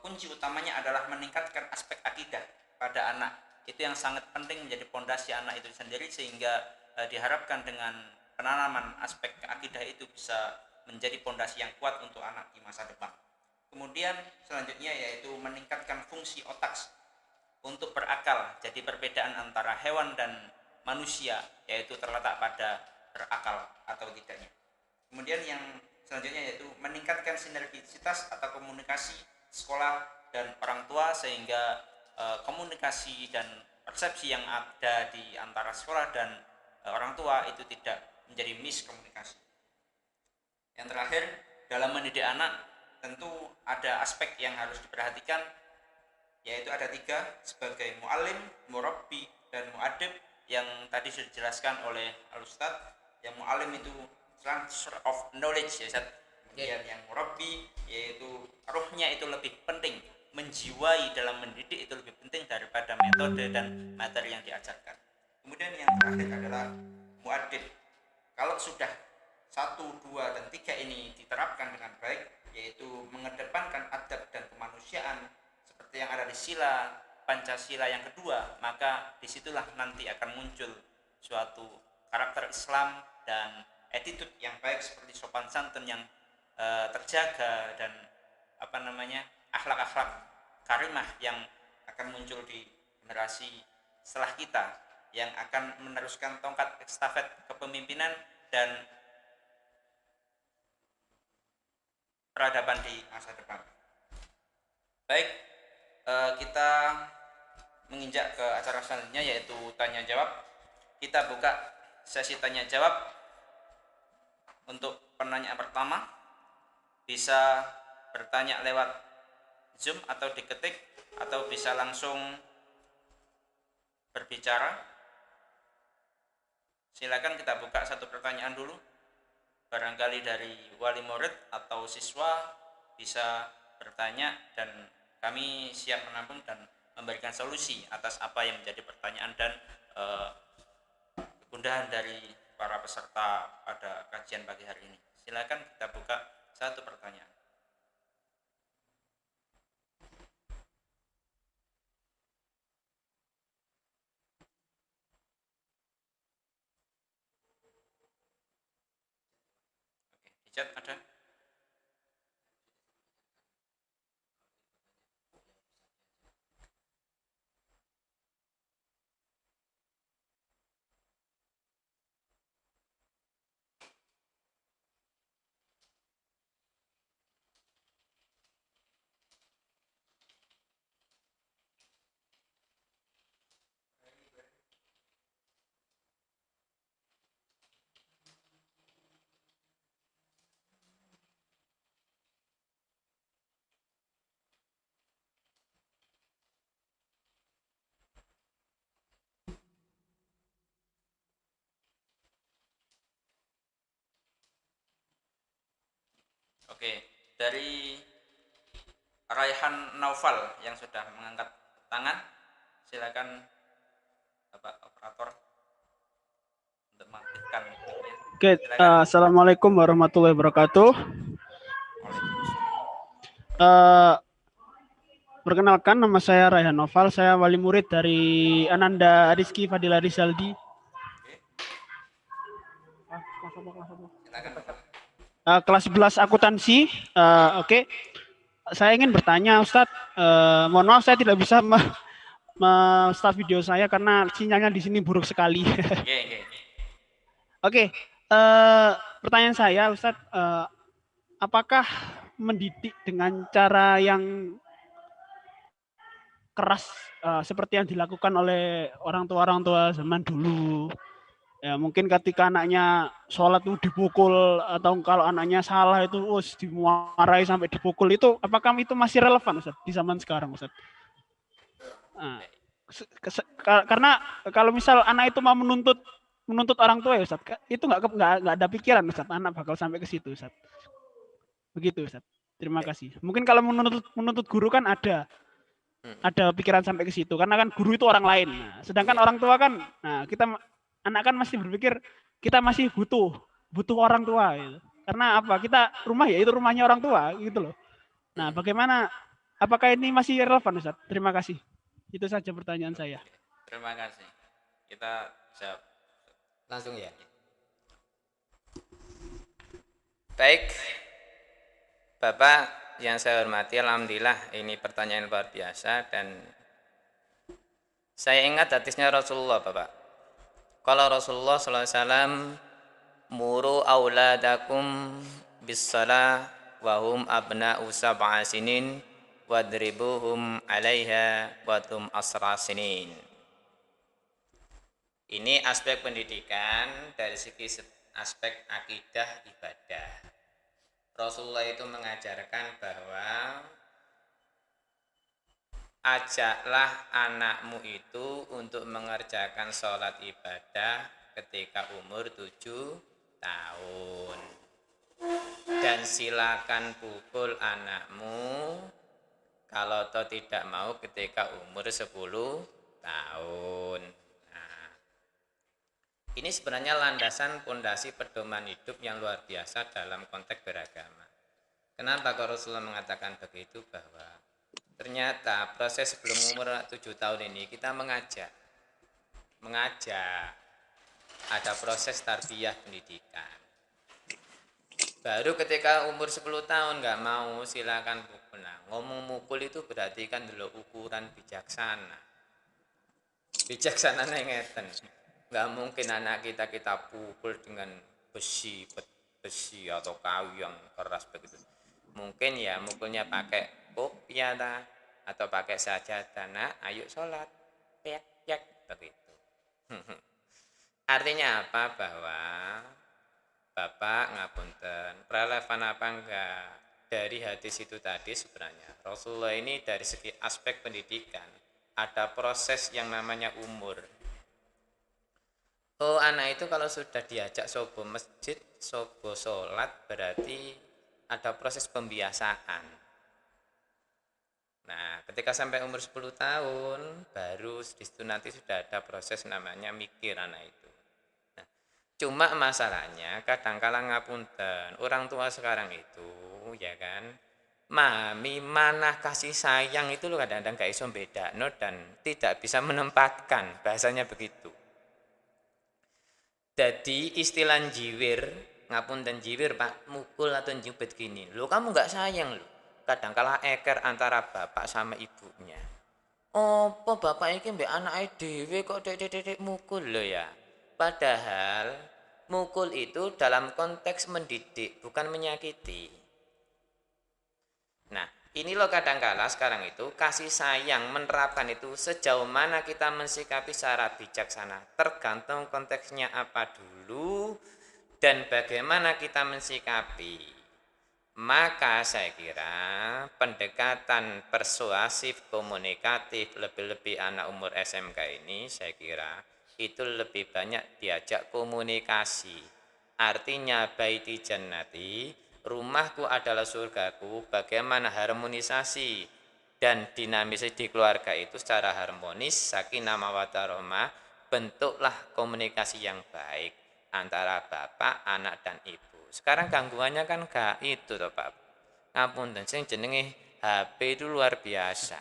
kunci utamanya adalah meningkatkan aspek akidah pada anak. Itu yang sangat penting menjadi pondasi anak itu sendiri, sehingga diharapkan dengan penanaman aspek akidah itu bisa menjadi pondasi yang kuat untuk anak di masa depan. Kemudian selanjutnya yaitu meningkatkan fungsi otak untuk berakal. Jadi perbedaan antara hewan dan manusia yaitu terletak pada berakal atau tidaknya. Kemudian yang selanjutnya yaitu meningkatkan sinergisitas atau komunikasi sekolah dan orang tua, sehingga komunikasi dan persepsi yang ada di antara sekolah dan orang tua itu tidak menjadi miskomunikasi. Yang terakhir, dalam mendidik anak tentu ada aspek yang harus diperhatikan, yaitu ada 3 sebagai mu'allim, murabbi, dan mu'adib yang tadi sudah dijelaskan oleh Al-Ustadz. Yang mu'allim itu transfer of knowledge, ya Ustadz. Kemudian yang murabbi yaitu ruhnya itu lebih penting, menjiwai dalam mendidik itu lebih penting daripada metode dan materi yang diajarkan. Kemudian yang terakhir adalah mu'adib. Kalau sudah 1, 2, dan 3 ini diterapkan dengan baik, yaitu mengedepankan adab dan kemanusiaan seperti yang ada di sila Pancasila yang kedua, maka disitulah nanti akan muncul suatu karakter Islam dan attitude yang baik seperti sopan santun yang terjaga, dan akhlak-akhlak karimah yang akan muncul di generasi setelah kita, yang akan meneruskan tongkat estafet kepemimpinan dan peradaban di masa depan. Baik, kita menginjak ke acara selanjutnya, yaitu tanya jawab. Kita buka sesi tanya jawab. Untuk penanya pertama, bisa bertanya lewat Zoom atau diketik, atau bisa langsung berbicara. Silakan, kita buka satu pertanyaan dulu. Barangkali dari wali murid atau siswa bisa bertanya, dan kami siap menampung dan memberikan solusi atas apa yang menjadi pertanyaan dan kegundahan dari para peserta pada kajian pagi hari ini. Silakan, kita buka satu pertanyaan. Oke, di chat ada. Oke, dari Raihan Naufal yang sudah mengangkat tangan, silakan Bapak operator untuk mengaktifkan mic-nya. Oke, assalamualaikum warahmatullahi wabarakatuh. Eh, Perkenalkan, nama saya Raihan Noval. Saya wali murid dari Ananda Rizky Fadila Rizaldi. Kelas 11 akuntansi. Oke, saya ingin bertanya, Ustadz. Mohon maaf, saya tidak bisa start video saya karena sinyalnya di sini buruk sekali. Oke, pertanyaan saya, Ustadz, apakah mendidik dengan cara yang keras seperti yang dilakukan oleh orang tua zaman dulu, ya mungkin ketika anaknya sholat itu dipukul, atau kalau anaknya salah itu dimarahi sampai dipukul, itu apakah itu masih relevan, Ustaz, di zaman sekarang, Ustaz? Nah, karena kalau misal anak itu mau menuntut orang tua, ya Ustaz, itu nggak ada pikiran, Ustaz, anak bakal sampai ke situ, Ustaz. Begitu, Ustaz. Terima kasih. Mungkin kalau menuntut guru kan ada pikiran sampai ke situ, karena kan guru itu orang lain. Nah, sedangkan orang tua kan, anak kan masih berpikir kita masih butuh orang tua gitu. Karena apa? Kita rumah ya itu rumahnya orang tua gitu loh. Nah, bagaimana, apakah ini masih relevan, Ustaz? Terima kasih. Itu saja pertanyaan saya. Terima kasih. Kita jawab langsung ya. Baik, Bapak yang saya hormati, alhamdulillah ini pertanyaan luar biasa, dan saya ingat hadisnya Rasulullah, Bapak. Kalau Rasulullah SAW, muru auladakum bis-shalah wa hum abna'u sab'a sinin wadribuhum 'alaiha wa hum asra sinin. Ini aspek pendidikan dari segi aspek akidah ibadah. Rasulullah itu mengajarkan bahwa ajaklah anakmu itu untuk mengerjakan sholat ibadah ketika umur 7 tahun. Dan silakan pukul anakmu kalau toh tidak mau ketika umur 10 tahun. Nah, Ini sebenarnya landasan pondasi pedoman hidup yang luar biasa dalam konteks beragama. Kenapa kok Rasulullah mengatakan begitu? Bahwa ternyata proses sebelum umur 7 tahun ini kita mengajak ada proses tarbiyah pendidikan. Baru ketika umur 10 tahun nggak mau silakan pukul. Nah, ngomong mukul itu berarti kan dulu ukuran bijaksana. Bijaksananya ngeten. Nggak mungkin anak kita pukul dengan besi atau kayu yang keras begitu. Mungkin ya mukulnya pakai kopiah atau pakai sajadah. Nah, ayo sholat. Pek begitu. Artinya apa? Bahwa Bapak ngapunten, relevan apa enggak dari hadis itu tadi sebenarnya. Rasulullah ini dari segi aspek pendidikan ada proses yang namanya umur. Oh, anak itu kalau sudah diajak sobo masjid, sobo sholat, berarti ada proses pembiasaan. Nah, ketika sampai umur 10 tahun, baru di situ nanti sudah ada proses namanya mikir anak itu. Cuma masalahnya kadang-kala ngapunten, orang tua sekarang itu ya kan, mami mana kasih sayang itu lo kadang-kadang gak iso beda no, dan tidak bisa menempatkan, bahasanya begitu. Jadi istilah jiwir, ngapunten jiwir Pak, mukul atau njubit gini, lo kamu gak sayang lo. Kadang-kala eker antara bapak sama ibunya. Apa bapak ini mbak anak dhewe kok dek mukul lo ya. Padahal mukul itu dalam konteks mendidik, bukan menyakiti. Nah, ini loh kadangkala sekarang itu kasih sayang menerapkan itu sejauh mana kita mensikapi secara bijaksana. Tergantung konteksnya apa dulu dan bagaimana kita mensikapi. Maka saya kira pendekatan persuasif, komunikatif, lebih-lebih anak umur SMK ini saya kira itu lebih banyak diajak komunikasi. Artinya baiti jannati, rumahku adalah surgaku, bagaimana harmonisasi dan dinamis di keluarga itu secara harmonis, sakinah mawaddah rahmah, bentuklah komunikasi yang baik antara bapak, anak dan ibu. Sekarang gangguannya kan gak itu toh Pak. Ngapunten sing jenenge HP itu luar biasa.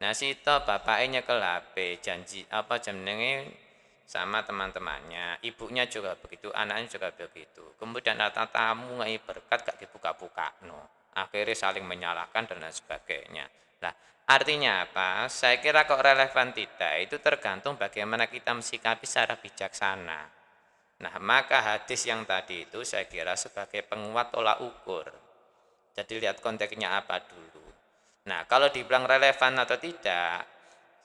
Nah sito bapaknya nyekel HP, janji apa jenenge sama teman-temannya, ibunya juga begitu, anaknya juga begitu. Kemudian datang tamu ngai berkat gak dibuka-buka no. Akhirnya saling menyalahkan dan lain sebagainya. Nah, artinya apa? Saya kira kok relevan tidak, itu tergantung bagaimana kita mensikapi secara bijaksana. Nah, maka hadis yang tadi itu saya kira sebagai penguat tolak ukur. Jadi lihat konteksnya apa dulu. Nah, kalau dibilang relevan atau tidak,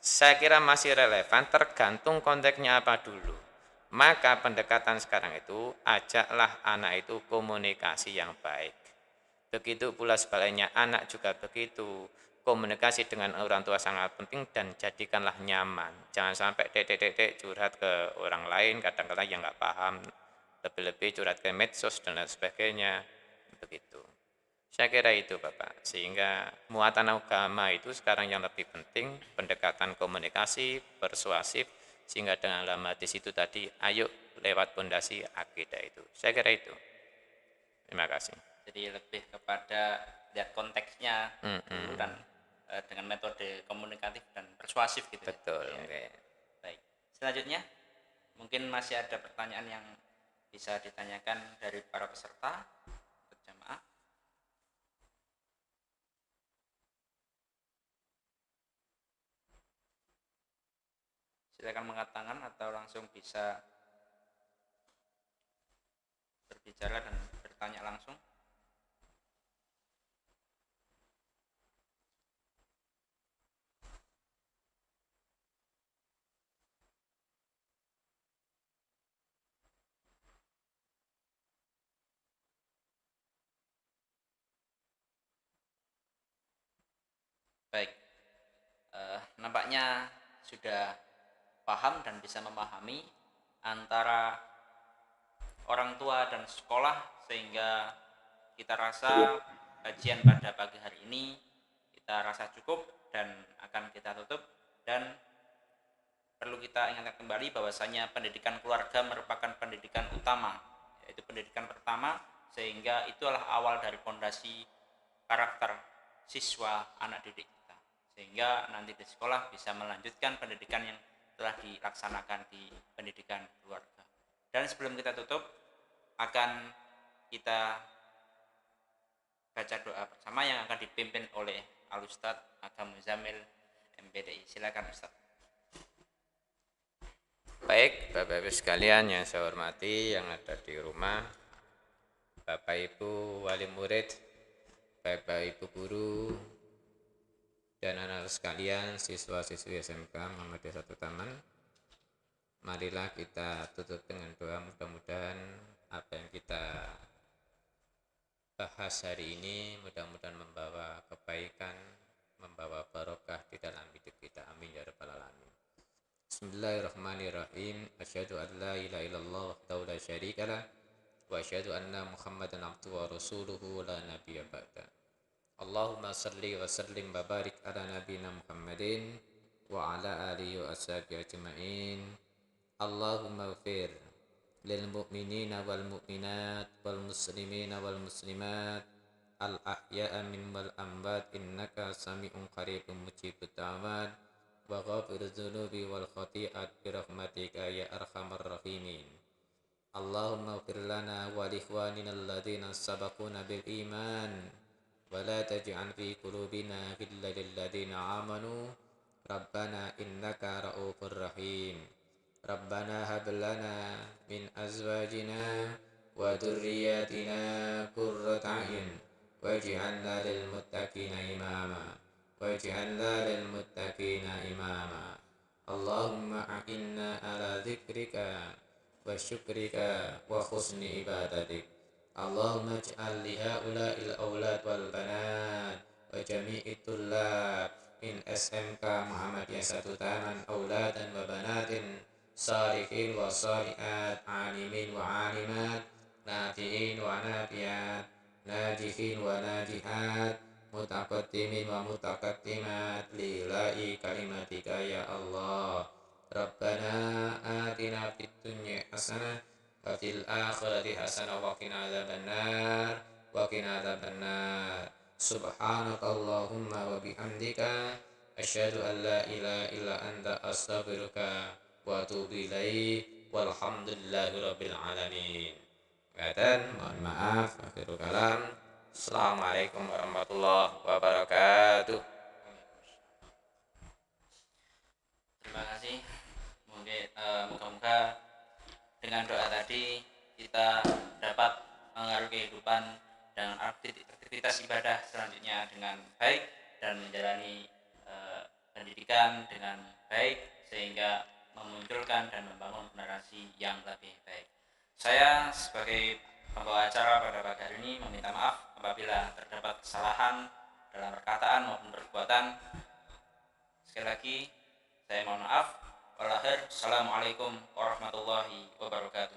saya kira masih relevan tergantung konteksnya apa dulu. Maka pendekatan sekarang itu, ajaklah anak itu komunikasi yang baik. Begitu pula sebaliknya, anak juga begitu. Komunikasi dengan orang tua sangat penting dan jadikanlah nyaman. Jangan sampai dek curhat ke orang lain, kadang-kadang yang nggak paham. Lebih-lebih curhat ke medsos dan lain sebagainya. Begitu. Saya kira itu Bapak. Sehingga muatan agama itu sekarang yang lebih penting, pendekatan komunikasi, persuasif, sehingga dengan dalam hadis itu tadi, ayo lewat pondasi akidah itu. Saya kira itu. Terima kasih. Jadi lebih kepada lihat konteksnya dulu dan dengan metode komunikatif dan persuasif gitu. Betul. Ya. Okay. Baik. Selanjutnya mungkin masih ada pertanyaan yang bisa ditanyakan dari para peserta berjamaah. Silakan mengangkat tangan atau langsung bisa berbicara dan bertanya langsung. Baik, nampaknya sudah paham dan bisa memahami antara orang tua dan sekolah, sehingga kita rasa kajian pada pagi hari ini kita rasa cukup dan akan kita tutup, dan perlu kita ingatkan kembali bahwasanya pendidikan keluarga merupakan pendidikan utama, yaitu pendidikan pertama, sehingga itulah awal dari fondasi karakter siswa anak didik kita, sehingga nanti di sekolah bisa melanjutkan pendidikan yang telah dilaksanakan di pendidikan keluarga. Dan sebelum kita tutup, akan kita baca doa bersama yang akan dipimpin oleh Al-Ustadz Agam Muzamil MPDI. Silakan Ustadz. Baik, Bapak Ibu sekalian yang saya hormati, yang ada di rumah, Bapak Ibu wali murid, Bapak Ibu guru, dan anak-anak sekalian, siswa-siswi SMK Muhammadiyah 1 Taman. Marilah kita tutup dengan doa, mudah-mudahan apa yang kita bahas hari ini mudah-mudahan membawa kebaikan, membawa barokah di dalam hidup kita. Amin ya rabbal alamin. Bismillahirrahmanirrahim. Asyhadu an la ilaha illallah wahdahu la syarikalah wa asyhadu anna Muhammadan abduhu wa rasuluhu la nabiyya ba'da. Allahumma salli wa sallim wa barik ala nabiyina Muhammadin wa ala alihi wa ashabihi ajma'in. Allahumma ighfir lil mu'minina wal mu'minat wal muslimina wal muslimat al ahya'a min wal amwat innaka sami'un qaribun mujibud da'wat wa ghafir dzunubi wal khati'at bi rahmatika ya arhamar rahimin. Allahumma ighfir lana wa li ikhwanina alladhina sabaquna bil iman wa la taj'al fi qulubina ghillan lil ladzina amanu rabbana innaka ra'ufur rahim. Rabbana hab lana min azwajina wa dhurriyyatina qurrata a'yun waj'alna lil muttaqina imama. Waj'alna lil muttaqina imama. Allahumma a'inna ala dzikrika wa syukrika wa husni ibadatik. Allahumma ij'al li haula'il aulad wal banat wa jami'it tullab min SMK Muhammadiyah 1 Taman auladan wa banatin salihin wa salihat, alimin wa alimat, nafi'in wa nafiat, najihin wa najihat, mutaqaddimin wa mutaqaddimat, lillahi kalimatika ya Allah. Rabbana atina fid dunya hasanah wa fil akhirati hasanah wa qina adzabannar wa qina adzabannar. Subhanakallahumma wa bihamdika asyhadu an la ilaha illa anta astaghfiruka wa atubu ilaik. Walhamdulillahi rabbil alamin. Dan mohon maaf, akhirul kalam. Assalamualaikum warahmatullahi wabarakatuh. Terima kasih. Moga-moga dengan doa tadi kita dapat mengaruhi kehidupan dan aktivitas ibadah selanjutnya dengan baik dan menjalani pendidikan dengan baik sehingga memunculkan dan membangun generasi yang lebih baik. Saya sebagai pembawa acara pada pagi hari ini meminta maaf apabila terdapat kesalahan dalam perkataan maupun perbuatan. Sekali lagi saya mohon maaf. Assalamualaikum warahmatullahi wabarakatuh.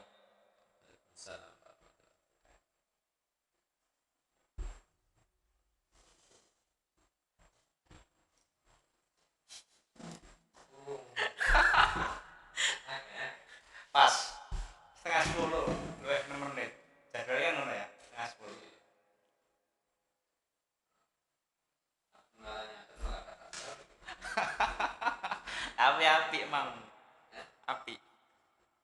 Pas setengah 10 luwih 6 menit jadwalnya kan ngono ya, setengah 10. Api emang api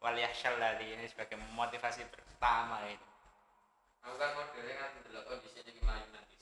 waliyahsyal ladzi ini sebagai motivasi pertama itu. Aku kan modelnya kan delok kondisi iki mlayu nanti.